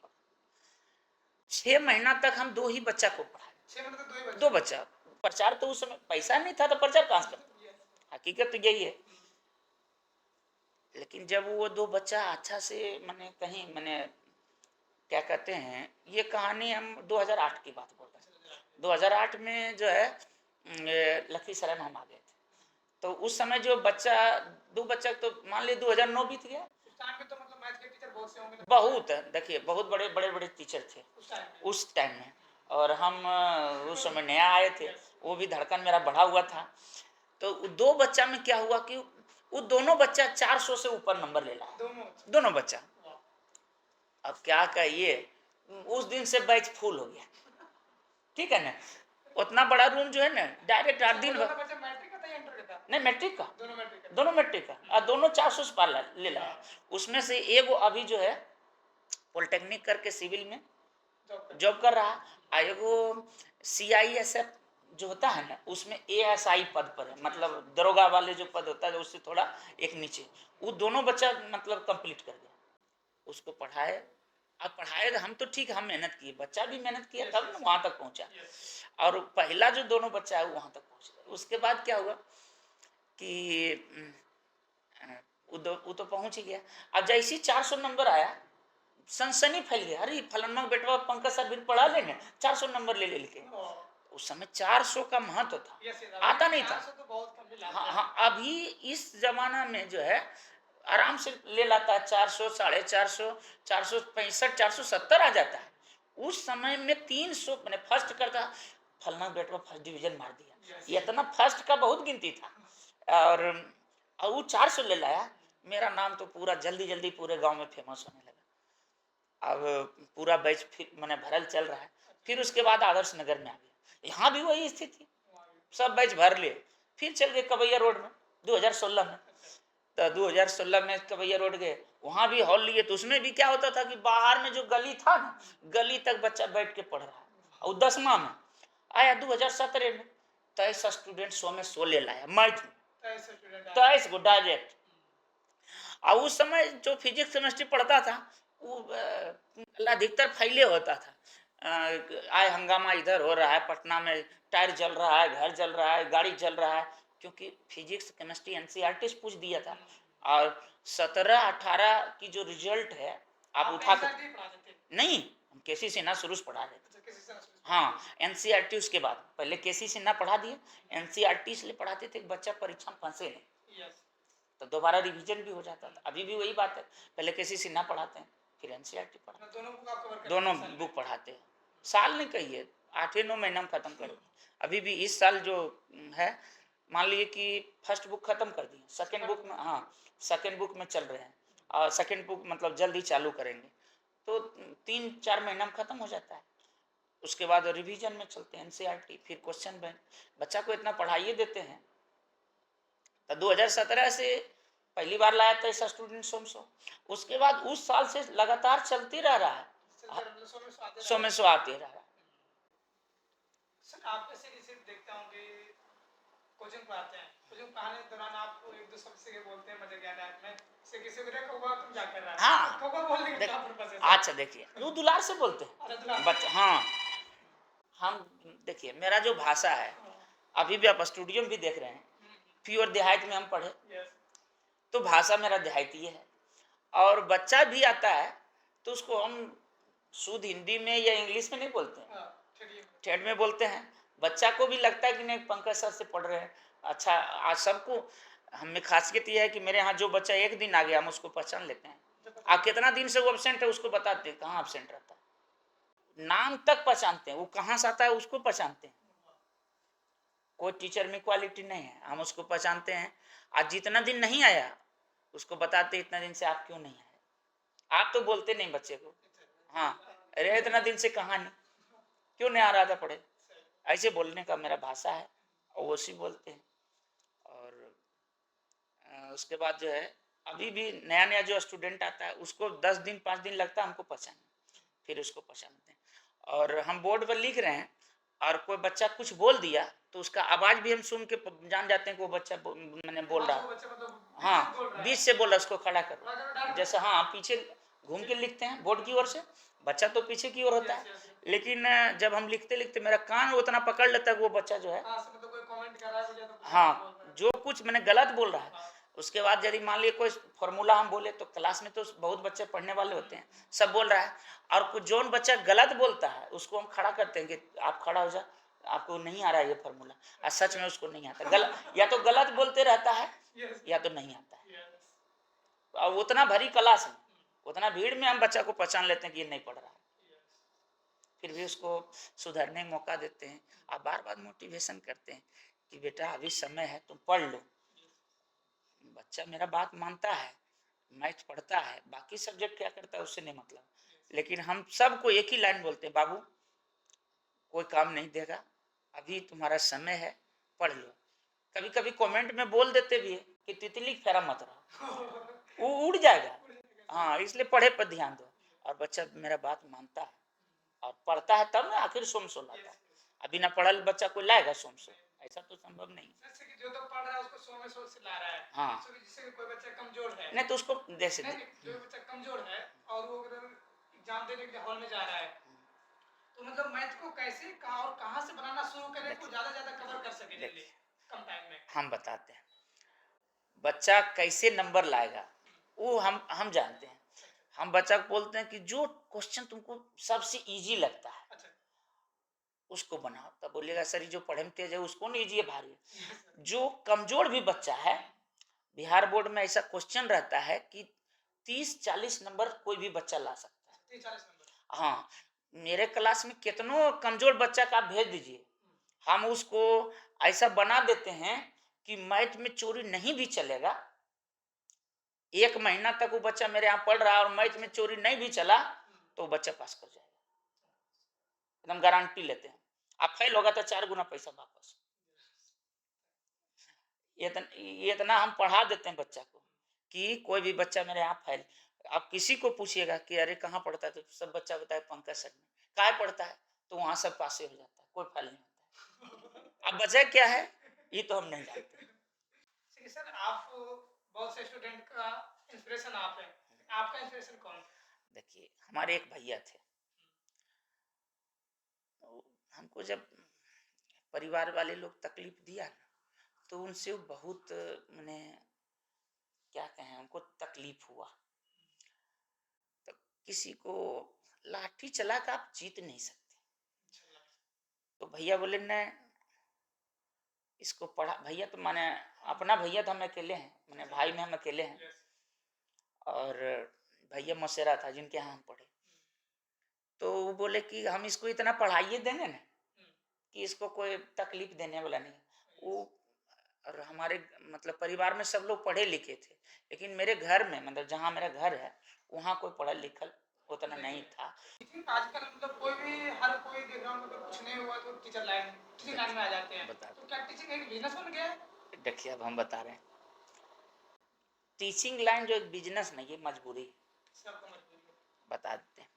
6 महीना तक हम 2 ही बच्चा को पढ़ाए, 6 महीने तक 2 बच्चा। प्रचार तो उस समय पैसा नहीं था तो प्रचार कहाँ से करते, हकीकत तो यही है। लेकिन जब वो 2 बच्चा अच्छा से मैंने कहीं मैंने क्या कहते हैं, ये कहानी हम 2008 की बात बोल रहे हैं। 2008 में जो है लखीसराय में हम आ गए थे, तो उस समय जो बच्चा 2 बच्चा तो मान ली 2009 बीत गया। उस टाइम पे तो मतलब मैथ के टीचर बहुत से होंगे ना? बहुत, देखिए बहुत बड़े बड़े बड़े टीचर थे उस टाइम में, और हम उस समय नया आए थे, वो भी धड़कन मेरा बढ़ा हुआ था। तो 2 बच्चा में क्या हुआ कि वो दोनों बच्चा 400 से ऊपर नंबर ले लाया, दोनों बच्चा। अब क्या कहिए, उस दिन से बैच फुल हो गया, ठीक है ना। उतना बड़ा रूम जो है ना, डायरेक्ट 8 दिन भर, मैट्रिक का था या इंटर का था? नहीं मैट्रिक का, दोनों मैट्रिक का, और दोनों 400 से पार ले लाया। उसमें से एगो अभी जो है पॉलिटेक्निक करके सिविल में जॉब कर रहा है, एगो CISF जो होता है ना, उसमें ASI पद पर है, मतलब दरोगा वाले जो पद होता है उससे थोड़ा एक नीचे। वो दोनों बच्चा मतलब कंप्लीट कर गया, उसको पढ़ाए। अब पढ़ाए तो हम तो ठीक, हम मेहनत किए, बच्चा भी मेहनत किया, तब ना वहाँ तक पहुँचा। और पहला जो दोनों बच्चा है वहाँ तक पहुँच गया। उसके बाद क्या हुआ कि वो तो पहुँच ही गया। अब जैसे ही 400 नंबर आया, सनसनी फैल गया, अरे फलाना बेटवा पंकज सर भी पढ़ा लेंगे 400 नंबर ले लेके। उस समय 400 का महत्व था, आता नहीं था। हाँ, अभी इस जमाना में जो है आराम से ले लाता है 400, 450, 465, 470 आ जाता है। उस समय में 300 मैंने फर्स्ट करता, फलना बेटवा फर्स्ट डिवीजन मार दिया, ये इतना फर्स्ट का बहुत गिनती था। और वो 400 ले लाया, मेरा नाम तो पूरा जल्दी जल्दी पूरे गांव में फेमस होने लगा। अब पूरा बैच फिर मैंने भरल चल रहा है। फिर उसके बाद आदर्श नगर में आ गया, यहाँ भी वही स्थिति, सब बैच भर लिए। फिर चल गए कबैया रोड में 2016 में। तो 2016 में कबैया रोड गए, वहाँ भी हॉल लिए। तो उसमें भी क्या होता था कि बाहर में जो गली था ना, गली तक बच्चा बैठ के पढ़ रहा है। और 10वां में आया 2017 में 23 स्टूडेंट 100 में 100 ले लाया मैथ में, 23 को डायरेक्ट। और उस समय जो फिजिक्स केमिस्ट्री पढ़ता था वो अधिकतर फैले होता था, आए हंगामा इधर हो रहा है, पटना में टायर जल रहा है, घर जल रहा है, गाड़ी जल रहा है, क्योंकि फिजिक्स केमिस्ट्री NCERT से पूछ दिया था। और 17-18 की जो रिजल्ट है आप उठा कर, नहीं हम KC सिन्हा शुरू से पढ़ा रहे थे। हाँ, NCERT उसके बाद, पहले KC सिन्हा पढ़ा दिए, NCERT इसलिए पढ़ाते थे कि बच्चा परीक्षा में फंसे नहीं, तो दोबारा रिवीजन भी हो जाता था। अभी भी वही बात है, पहले KC सिन्हा पढ़ाते हैं, फिर NCERT पढ़ाते, दोनों बुक पढ़ाते हैं। साल नहीं कहिए, 8-9 महीना में खत्म कर। अभी भी इस साल जो है, मान लीजिए कि फर्स्ट बुक खत्म कर दी, सेकेंड बुक में, हाँ सेकेंड बुक में चल रहे हैं, और सेकेंड बुक मतलब जल्द ही चालू करेंगे, तो 3-4 महीना में खत्म हो जाता है। उसके बाद रिवीजन में चलते हैं NCERT, फिर क्वेश्चन बैंक। बच्चा को इतना पढ़ाइए देते हैं तो 2017 से पहली बार लाया था ऐसा स्टूडेंट सोमसो। उसके बाद उस साल से लगातार चलते रह रहा है, सौ में सौ आते रह रहा है। सर आप कैसे जैसे देखता हूँ कि कोचिंग पढ़ाते हैं, कोचिंग पढ़ाने के दौरान आप एक दो शब्द से बोलते हैं मजाकिया टाइप में, से किसी को देखा हुआ तुम क्या कर रहा है, हाँ कौवा बोलने का देख, क्या पर्पस है सर? अच्छा देखिए वो दुलार से बोलते अरे हैं दुलार बच्चे। हाँ हम देखिए मेरा जो भाषा है, अभी भी आप स्टूडियो में भी देख रहे हैं, प्योर देहात में हम पढ़े, यस तो भाषा मेरा देहाती है। और बच्चा भी आता है तो उसको हम शुद्ध हिंदी में या इंग्लिश में नहीं बोलते हैं, ठीक ठेठ में बोलते हैं। बच्चा को भी लगता है कि नहीं पंकज सर से पढ़ रहे हैं। अच्छा आज सबको हमें खासियत यह है कि मेरे यहाँ जो बच्चा एक दिन आ गया हम उसको पहचान लेते हैं। आप कितना दिन से वो एब्सेंट है उसको बताते हैं कहाँ एब्सेंट रहता है, नाम तक पहचानते हैं, वो कहाँ से आता है उसको पहचानते हैं। कोई टीचर में क्वालिटी नहीं है, हम उसको पहचानते हैं। आज जितना दिन नहीं आया उसको बताते इतना दिन से आप क्यों नहीं आए। आप तो बोलते नहीं बच्चे को, हाँ अरे इतना दिन से कहाँ नहीं, क्यों नहीं आ रहा था पढ़े, ऐसे बोलने का मेरा भाषा है और वो सी बोलते हैं। और उसके बाद जो है अभी भी नया नया जो स्टूडेंट आता है उसको 10 दिन 5 दिन लगता है हमको पहचानने, फिर उसको पहचानते हैं। और हम बोर्ड पर लिख रहे हैं और कोई बच्चा कुछ बोल दिया तो उसका आवाज़ भी हम सुन के जान जाते हैं कि वो बच्चा मैंने बोल रहा है। हाँ बीच से बोला उसको खड़ा करो, जैसे हाँ पीछे घूम के लिखते हैं बोर्ड की ओर से, बच्चा तो पीछे की ओर होता है, लेकिन जब हम लिखते लिखते मेरा कान उतना पकड़ लेता है वो बच्चा जो है, हाँ जो कुछ मैंने गलत बोल रहा है। उसके बाद यदि मान लीजिए कोई फॉर्मूला हम बोले तो क्लास में तो बहुत बच्चे पढ़ने वाले होते हैं, सब बोल रहा है, और कुछ जोन बच्चा गलत बोलता है उसको हम खड़ा करते हैं कि आप खड़ा हो जा, आपको नहीं आ रहा है ये फॉर्मूला, और सच में उसको नहीं आता, गलत या तो गलत बोलते रहता है या तो नहीं आता है। और उतना भरी क्लास में उतना भीड़ में हम बच्चा को पहचान लेते हैं कि ये नहीं पढ़ रहा है, फिर भी उसको सुधरने का मौका देते हैं। आप बार बार मोटिवेशन करते हैं कि बेटा अभी समय है तुम पढ़ लो। बच्चा मेरा बात मानता है, मैथ पढ़ता है, बाकी सब्जेक्ट क्या करता है उससे नहीं मतलब, लेकिन हम सबको एक ही लाइन बोलते हैं, बाबू कोई काम नहीं देगा, अभी तुम्हारा समय है, पढ़ लो। कभी कभी कमेंट में बोल देते भी है कि तितली फेरा मत रहो, वो उड़ जाएगा, हाँ इसलिए पढ़े पर ध्यान दो। और बच्चा मेरा बात मानता है और पढ़ता है तब ना आखिर सोमसो लाता है, अभी ना पढ़ल बच्चा कोई लाएगा सोमसो, ऐसा तो संभव नहीं। जैसे कि जो तो पढ़ रहा है उसको 100 में 100 से ला रहा है, हाँ जिससे कोई बच्चा कमजोर है, नहीं तो उसको जैसे नहीं जो बच्चा कमजोर है और वो अगर एग्जाम देने के लिए हॉल में जा रहा है तो मतलब मैथ को कैसे कहाँ और कहाँ से बनाना शुरू करें तो ज्यादा कवर कर सके जल्दी कम टाइम में। हम बताते हैं बच्चा कैसे नंबर लाएगा, वो हम जानते हैं। हम बच्चा को बोलते हैं कि जो क्वेश्चन तुमको सबसे इजी लगता है अच्छा उसको बनाओ, तब बोलिएगा सर जो पढ़े में तेज है उसको नहीं इजी है भारी है। जो कमजोर भी बच्चा है, बिहार बोर्ड में ऐसा क्वेश्चन रहता है कि 30-40 नंबर कोई भी बच्चा ला सकता है। 30-40 नंबर हाँ मेरे क्लास में कितनों कमजोर बच्चा का आप भेज दीजिए, हम उसको ऐसा बना देते हैं कि मैथ में चोरी नहीं भी चलेगा। 1 महीना तक वो बच्चा मेरे यहाँ पढ़ रहा है और मैथ में चोरी नहीं भी चला तो बच्चा पास कर जाएगा, एकदम गारंटी लेते हैं। आप फेल होगा तो 4 गुना पैसा वापस। इतना हम पढ़ा देते हैं बच्चा को कि कोई भी बच्चा मेरे यहाँ फेल, आप किसी को पूछिएगा कि अरे कहाँ पढ़ता है तो सब बच्चा बताए पंकज सर में, कहाँ पढ़ता है तो वहाँ सब पासे हो जाता है, कोई फेल नहीं होता है। अब वजह क्या है ये तो हम नहीं जानते। सर आप बहुत से स्टूडेंट का इंस्पिरेशन आप हैं, आपका इंस्पिरेशन कौन है? देखिए हमारे एक भैया थे, हमको जब परिवार वाले लोग तकलीफ दिया ना तो उनसे बहुत मैंने क्या कहें हमको तकलीफ हुआ। तो किसी को लाठी चला कर आप जीत नहीं सकते, तो भैया बोले न इसको पढ़ा, भैया तो माने अपना भैया तो हम अकेले हैं, मैंने भाई में हम अकेले हैं, और भैया मौसेरा था जिनके यहाँ हम पढ़े, तो वो बोले कि हम इसको इतना पढ़ाइए देंगे ना कि इसको कोई तकलीफ देने वाला नहीं। वो और हमारे मतलब परिवार में सब लोग पढ़े लिखे थे, लेकिन मेरे घर में मतलब जहाँ मेरा घर है वहाँ कोई पढ़ा लिखा उतना नहीं था। टीचिंग आजकल मतलब कोई भी हर कोई देख रहा हूँ मतलब कुछ नहीं हुआ तो टीचिंग लाइन में आ जाते हैं, बता तो क्या टीचिंग एक बिजनेस बन गया है? देखिए अब हम बता रहे हैं, टीचिंग लाइन जो एक बिजनेस नहीं, ये मजबूरी है। सबको मजबूरी बता देते हैं,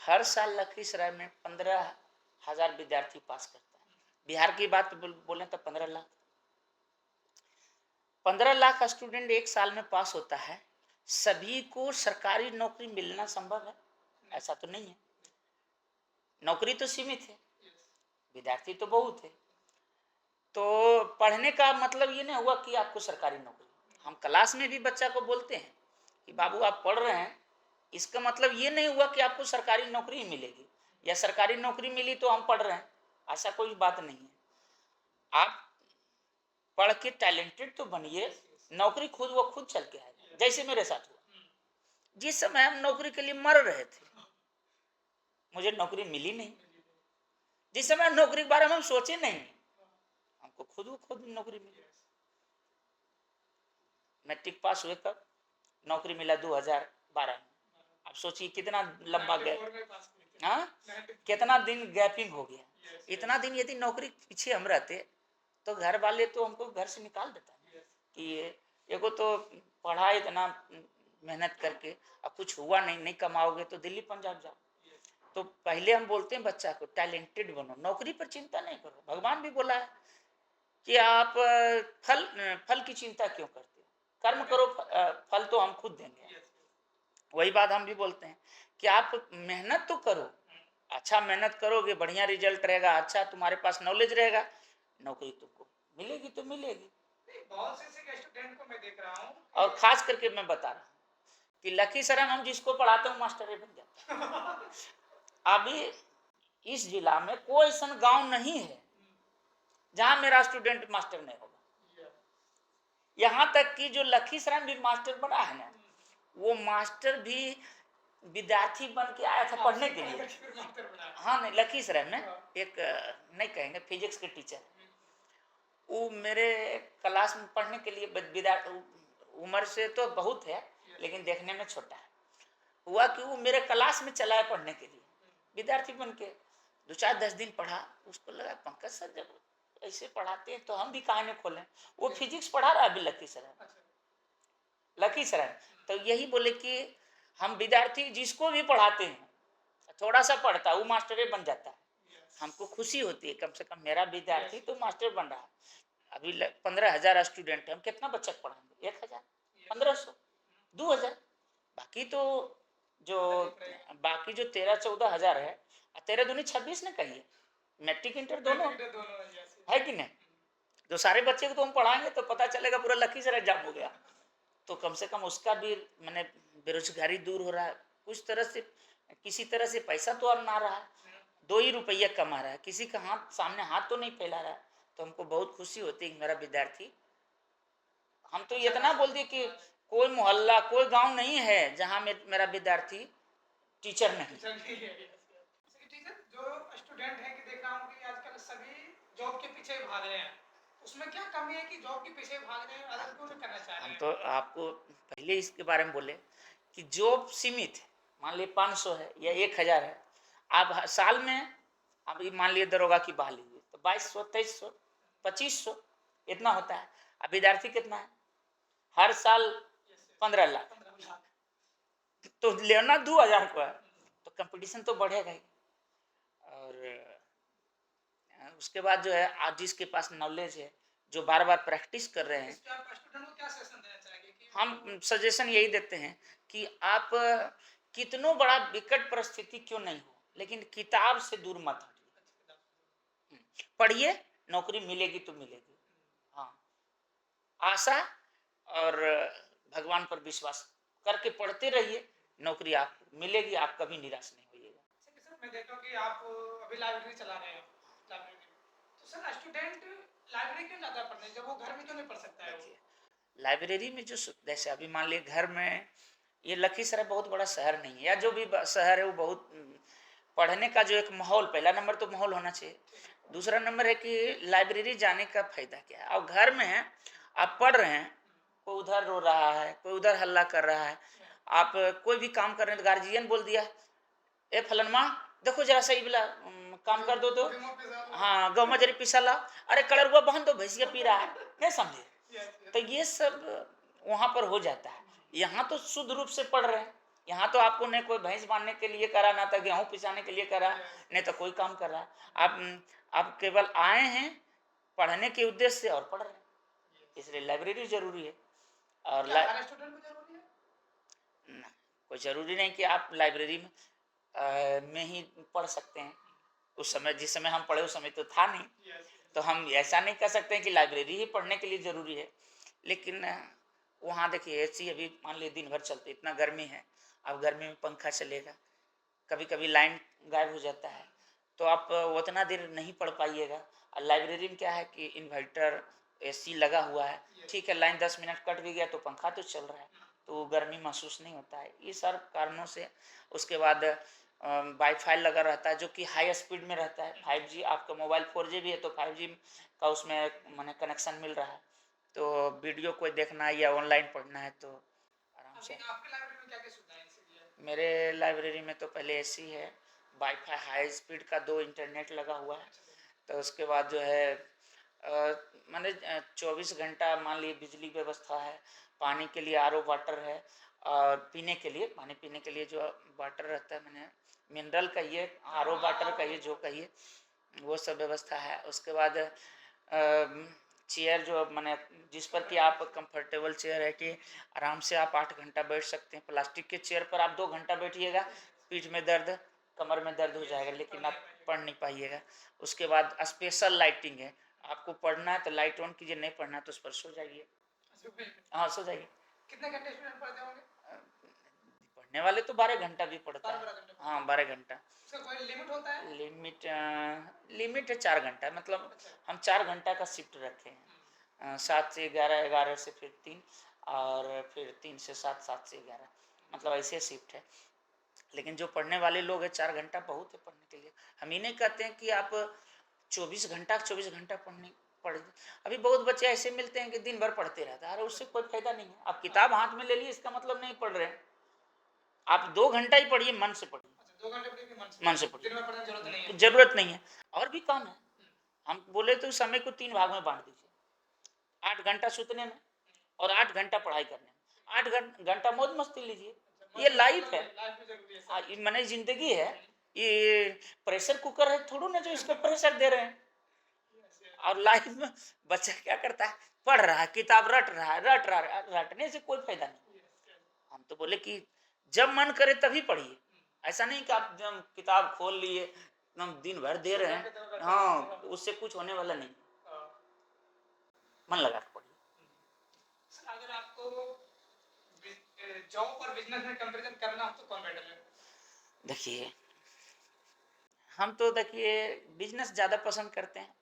हर साल लखीसराय में 15,000 विद्यार्थी पास करता है। बिहार की बात बोलें तो 15 लाख स्टूडेंट एक साल में पास होता है। सभी को सरकारी नौकरी मिलना संभव है? ऐसा तो नहीं है। नौकरी तो सीमित है, विद्यार्थी तो बहुत है। तो पढ़ने का मतलब ये नहीं हुआ कि आपको सरकारी नौकरी। हम क्लास में भी बच्चा को बोलते हैं कि बाबू आप पढ़ रहे हैं, इसका मतलब ये नहीं हुआ कि आपको सरकारी नौकरी मिलेगी या सरकारी नौकरी मिली तो हम पढ़ रहे हैं, ऐसा कोई बात नहीं है। आप पढ़ के टैलेंटेड तो बनिए, नौकरी खुद व खुद चल के आएगा। जैसे मेरे साथ हुआ, जिस समय हम नौकरी के लिए मर रहे थे, मुझे नौकरी मिली नहीं। जिस समय नौकरी के बारे में हम सोचे नहीं, हमको खुद व खुद नौकरी मिली। मैट्रिक पास हुए कब, नौकरी मिला 2012 में। अब सोचिए कितना लंबा गैप, हाँ, कितना दिन गैपिंग हो गया। इतना दिन यदि नौकरी पीछे हम रहते तो घर वाले तो हमको घर से निकाल देता है कि एगो तो पढ़ा इतना मेहनत करके, अब कुछ हुआ नहीं, नहीं कमाओगे तो दिल्ली पंजाब जाओ। तो पहले हम बोलते हैं बच्चा को टैलेंटेड बनो, नौकरी पर चिंता नहीं करो। भगवान भी बोला है कि आप फल की चिंता क्यों करते हो, कर्म करो, फल तो हम खुद देंगे। वही बात हम भी बोलते हैं कि आप मेहनत तो करो, अच्छा मेहनत करोगे, बढ़िया रिजल्ट रहेगा, अच्छा तुम्हारे पास नॉलेज रहेगा, नौकरी तुमको मिलेगी तो मिलेगी। बहुत से स्टूडेंट को मैं देख रहा हूँ, और खास करके मैं बता रहा हूँ कि लखीसराय में हम जिसको पढ़ाते हैं मास्टर बन जाता है। अभी इस जिला में कोई ऐसा गांव नहीं है जहां मेरा स्टूडेंट मास्टर नहीं होगा। यहां तक कि जो लखीसराय में भी मास्टर बना है ना, वो मास्टर भी विद्यार्थी बन के आया था पढ़ने के लिए। हाँ, नहीं, लखीसराय में एक नहीं कहेंगे, फिजिक्स के टीचर, वो मेरे क्लास में पढ़ने के लिए विद्यार्थी, उम्र से तो बहुत है लेकिन देखने में छोटा है। हुआ कि वो मेरे क्लास में चला है पढ़ने के लिए, विद्यार्थी बन के 2-4-10 दिन पढ़ा। उसको लगा पंकज सर जब ऐसे पढ़ाते हैं तो हम भी कहानी खोलें। वो फिजिक्स पढ़ा रहा है अभी लखीसराय। तो यही बोले कि हम विद्यार्थी जिसको भी पढ़ाते हैं, थोड़ा सा पढ़ता है वो मास्टर बन जाता है। हमको खुशी होती है, कम से कम मेरा विद्यार्थी तो मास्टर बन रहा है। अभी 15,000 स्टूडेंट है, हम कितना बच्चा पढ़ाएंगे? 1,000, 1,500, 2,000। बाकी तो बाकी जो 13-14 हजार है, 13 दूनी 26 ने कहिए, मैट्रिक इंटर दोनों है कि नहीं। तो सारे बच्चे को तो हम पढ़ाएंगे तो पता चलेगा पूरा लखीसराय जाम हो गया। तो कम से कम उसका भी मैंने बेरोजगारी दूर हो रहा है, कुछ तरह से किसी तरह से पैसा तो अर्न आ रहा है, 2 ही रुपया कमा रहा है, किसी का हाथ सामने हाथ तो नहीं फैला रहा है। तो हमको बहुत खुशी होती है कि मेरा विद्यार्थी, हम तो इतना बोल दिए कि कोई मोहल्ला कोई गांव नहीं है जहां मेरा विद्यार्थी टीचर नहीं। टीचर जो स्टूडेंट है कि देख रहा हूँ कि आजकल सभी जॉब के पीछे भाग रहे हैं, उसमें क्या कमी है कि जॉब के पीछे भाग रहे हैं, अलग क्यों नहीं करना चाह रहे हम हैं? तो आपको पहले इसके बारे में बोले कि जॉब सीमित है, मान लीजिए 500 है या 1,000 है। आप साल में अभी मान लीजिए दरोगा की बहाली हुई तो 2,200, 2,300, 2,500 इतना होता है। अब विद्यार्थी कितना है? हर साल 15 लाख, तो लेना 2,000 को है, तो कंपटीशन तो बढ़ेगा ही। और उसके बाद जो है आज जिसके पास नॉलेज है, जो बार बार प्रैक्टिस कर रहे हैं, स्टूडेंट को क्या सजेशन देना चाहेंगे कि हम सजेशन यही देते हैं कि आप कितनों बड़ा विकट परिस्थिति क्यों नहीं हो, लेकिन किताब से दूर मत हटिए, पढ़िए, नौकरी मिलेगी तो मिलेगी। हाँ, आशा और भगवान पर विश्वास करके पढ़ते रहिए, नौकरी आप मिलेगी, आप कभी निराश नहीं होइएगा। सर मैं देख रहा हूँ कि आप अभी लाइब्रेरी चला रहे हैं, लाइब्रेरी, तो सर स्टूडेंट लाइब्रेरी क्यों जाता है पढ़ने जब वो घर में क्यों नहीं पढ़ सकता है? लाइब्रेरी में जो जैसे अभी मान लिया घर में, ये लखीसराय बहुत बड़ा शहर नहीं है, या जो भी शहर है वो बहुत पढ़ने का जो एक माहौल, पहला नंबर तो माहौल होना चाहिए। दूसरा नंबर है कि लाइब्रेरी जाने का फायदा क्या है। अब घर में है, आप पढ़ रहे हैं, कोई उधर रो रहा है, कोई उधर हल्ला कर रहा है, आप कोई भी काम कर रहे हैं तो गार्जियन बोल दिया ए फलनमा देखो जरा सही वाला काम कर दो तो, हाँ गौ मजरी पिसा ला, अरे कलरुआ बहन दो भैंसिया पी रहा है, नहीं समझे। तो ये सब वहाँ पर हो जाता है। यहाँ तो शुद्ध रूप से पढ़ रहे हैं, यहाँ तो आपको न कोई भैंस बांधने के लिए करा, ना तो गेहूँ पिसाने के लिए करा, नहीं तो कोई काम कर रहा है। आप केवल आए हैं पढ़ने के उद्देश्य से और पढ़ रहे हैं, इसलिए लाइब्रेरी जरूरी है। और हर स्टूडेंट को जरूरी है? ना, कोई जरूरी नहीं कि आप लाइब्रेरी में ही पढ़ सकते हैं। उस समय जिस समय हम पढ़े उस समय तो था नहीं, तो हम ऐसा नहीं कह सकते हैं कि लाइब्रेरी ही पढ़ने के लिए ज़रूरी है। लेकिन वहाँ देखिए एसी अभी मान लीजिए दिन भर चलती, इतना गर्मी है, अब गर्मी में पंखा चलेगा, कभी कभी लाइन गायब हो जाता है, तो आप उतना देर नहीं पढ़ पाइएगा। और लाइब्रेरी में क्या है कि इन्वर्टर एसी लगा हुआ है, ठीक है, लाइन 10 मिनट कट भी गया तो पंखा तो चल रहा है, तो गर्मी महसूस नहीं होता है। ये सब कारणों से। उसके बाद वाईफाई लगा रहता है जो कि हाई स्पीड में रहता है। 5G आपका मोबाइल 4G भी है तो 5G का उसमें माने कनेक्शन मिल रहा है, तो वीडियो कोई देखना है या ऑनलाइन पढ़ना है तो आराम से। आपके लाइब्रेरी में क्या क्या सुविधाएं हैं? मेरे लाइब्रेरी में तो पहले एसी है, वाईफाई हाई स्पीड का 2 इंटरनेट लगा हुआ है, तो उसके बाद जो है माने 24 घंटा मान लीजिए बिजली व्यवस्था है, पानी के लिए आरओ वाटर है, और पीने के लिए पानी पीने के लिए जो वाटर रहता है मैंने मिनरल कहिए, आरओ वाटर कहिए, जो कहिए वो सब व्यवस्था है। उसके बाद चेयर जो मैंने जिस पर कि आप कंफर्टेबल चेयर है कि आराम से आप 8 घंटा बैठ सकते हैं। प्लास्टिक के चेयर पर आप 2 घंटा बैठिएगा, पीठ में दर्द, कमर में दर्द हो जाएगा, लेकिन आप पढ़ नहीं पाइएगा। उसके बाद स्पेशल लाइटिंग है, आपको पढ़ना है तो लाइट ऑन कीजिए, नहीं पढ़ना है तो उस पर सो जाइए। हाँ, सो जाइए। कितने घंटे स्टूडेंट पढ़ते होंगे? पढ़ने वाले तो 12 घंटा भी पढ़ता 12 है। घंटे? हाँ, 12 घंटा। उसका कोई लिमिट होता है? लिमिट है 4 घंटा, मतलब हम 4 घंटा का शिफ्ट रखे हैं। 7 से 11, 11 से फिर 3, और फिर 3 से 7, 7 से 11, मतलब ऐसे शिफ्ट है। लेकिन जो पढ़ने वाले लोग हैं 4 घंटा बहुत है पढ़ने के लिए। हम ही नहीं कहते हैं कि आप 24 घंटा पढ़। अभी बहुत बच्चे ऐसे मिलते हैं कि दिन भर पढ़ते रहता है, अरे उससे कोई फायदा नहीं है। आप किताब हाथ में ले लिए इसका मतलब नहीं पढ़ रहे हैं। आप 2 घंटा ही पढ़िए, मन से पढ़िए। 2 घंटे पढ़िए, मन से दिन भर पढ़ने की जरूरत नहीं है। जरूरत नहीं है। और भी काम है, हम बोले तो समय को 3 भाग में बांट दीजिए, 8 घंटा सूतने में और 8 घंटा पढ़ाई करने में। 8 घंटा मौज मस्ती लीजिए, ये लाइफ है, मैंने जिंदगी है। ये प्रेशर कुकर है थोड़ा ना जो इसको प्रेशर दे रहे हैं। और लाइफ में बच्चा क्या करता है, पढ़ रहा है, किताब रट रहा है, रटने से कोई फायदा नहीं। हम तो बोले कि जब मन करे तभी पढ़िए, ऐसा नहीं कि आप जब किताब खोल लिए एकदम दिन भर दे रहे हैं, हाँ, उससे कुछ होने वाला नहीं। मन लगा के पढ़िए। अगर आपको जॉब और बिजनेस में कंपैरिजन करना हो तो कौन बेटर है? देखिए, हम तो देखिए बिजनेस ज़्यादा पसंद करते हैं,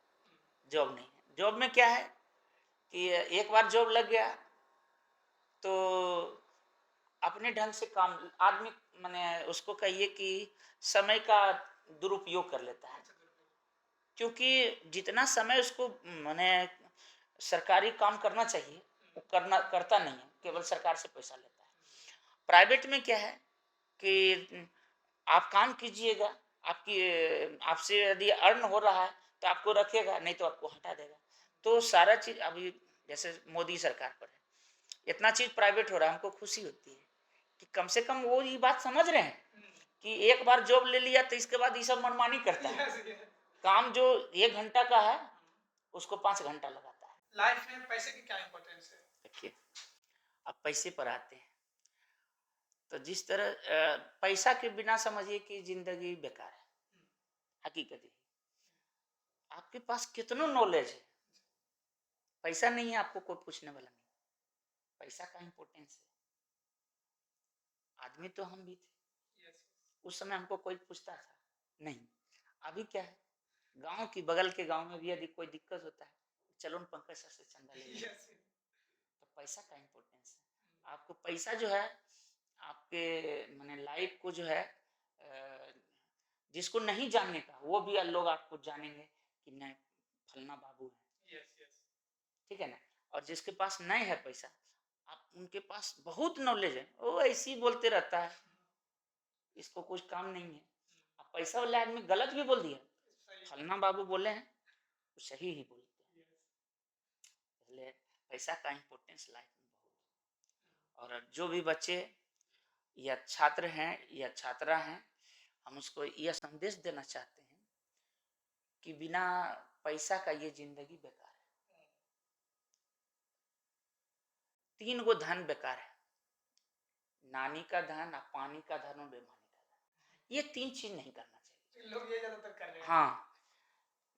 जॉब नहीं। जॉब में क्या है कि एक बार जॉब लग गया तो अपने ढंग से काम आदमी माने उसको कहिए कि समय का दुरुपयोग कर लेता है, क्योंकि जितना समय उसको माने सरकारी काम करना चाहिए वो करता नहीं है, केवल सरकार से पैसा लेता है। प्राइवेट में क्या है कि आप काम कीजिएगा, आपकी आपसे यदि अर्न हो रहा है तो आपको रखेगा, नहीं तो आपको हटा देगा। तो सारा चीज़ अभी जैसे मोदी सरकार पर है, इतना चीज़ प्राइवेट हो रहा है, हमको खुशी होती है कि कम से कम वो ये बात समझ रहे हैं कि एक बार जॉब ले लिया तो इसके बाद ये सब मनमानी करता है। काम जो 1 घंटा का है उसको 5 घंटा लगाता है। लाइफ में पैसे की क्या इंपॉर्टेंस है? देखिए, अब पैसे पर आते हैं तो जिस तरह पैसा के बिना समझिए कि जिंदगी बेकार है। हकीकत है, आपके पास कितना नॉलेज है, पैसा नहीं है आपको कोई पूछने वाला नहीं। पैसा का इम्पोर्टेंस है। आदमी तो हम भी थे, उस समय हमको कोई पूछता था नहीं। अभी क्या है, गांव की बगल के गांव में भी यदि कोई दिक्कत होता है, चलो पंकज सर से चंदा ले लीजिए। तो पैसा का इम्पोर्टेंस है। आपको पैसा जो है आपके माने लाइफ को जो है जिसको नहीं जानने का वो भी लोग आपको जानेंगे कि नहीं फलना बाबू है। ठीक है ना। और जिसके पास नहीं है पैसा, आप उनके पास बहुत नॉलेज है, वो ऐसे ही बोलते रहता है, इसको कुछ काम नहीं है। अब पैसा वाले आदमी गलत भी बोल दिया, फलना बाबू बोले हैं तो सही ही बोलते हैं। इसलिए पैसा का इम्पोर्टेंस लाइफ में बहुत और जो भी बच्चे या छात्र हैं या छात्रा हैं, हम उसको यह संदेश देना चाहते हैं कि बिना पैसा का ये जिंदगी बेकार है। 3 गो धन बेकार है, नानी का धन, पानी का धन और बेईमानी का धन। ये 3 चीज नहीं करना चाहिए। लोग ये ज्यादातर कर रहे हैं। हाँ,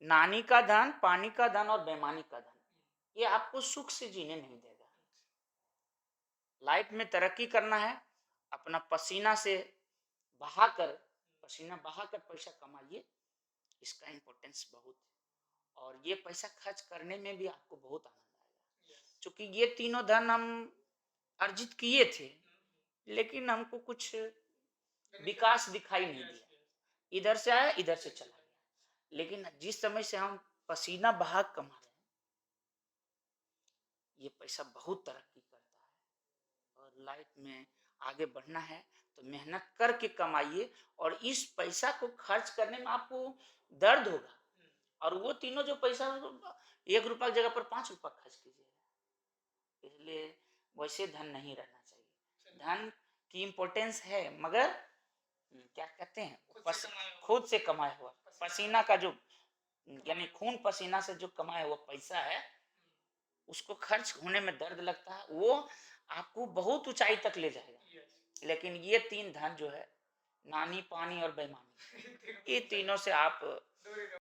नानी का धन, पानी का धन और बेईमानी का धन, ये आपको सुख से जीने नहीं देगा। लाइफ में तरक्की करना है, अपना पसीना बहाकर पैसा कमाइए, इसका इम्पोर्टेंस बहुत है। और ये पैसा खर्च करने में भी आपको बहुत आनंद आएगा, क्योंकि ये तीनों धन हम अर्जित किए थे, लेकिन हमको कुछ विकास दिखाई नहीं दिया। इधर से आया, इधर से चला गया। लेकिन जिस समय से हम पसीना बहा कमा रहे हैं, ये पैसा बहुत तरक्की करता है। और लाइफ में आगे बढ़ना है तो मेहनत करके कमाइए, और इस पैसा को खर्च करने में आपको दर्द होगा। और वो तीनों जो पैसा, 1 रुपया की जगह पर 5 रुपया खर्च कीजिएगा। इसलिए वैसे धन नहीं रहना चाहिए। धन की इम्पोर्टेंस है, मगर क्या कहते हैं, खुद से कमाया हुआ पसीना का जो, यानी खून पसीना से जो कमाया हुआ पैसा है, उसको खर्च होने में दर्द लगता है, वो आपको बहुत ऊंचाई तक ले जाएगा। लेकिन ये 3 धन जो है, नानी, पानी और बेईमानी, ये तीनों से आप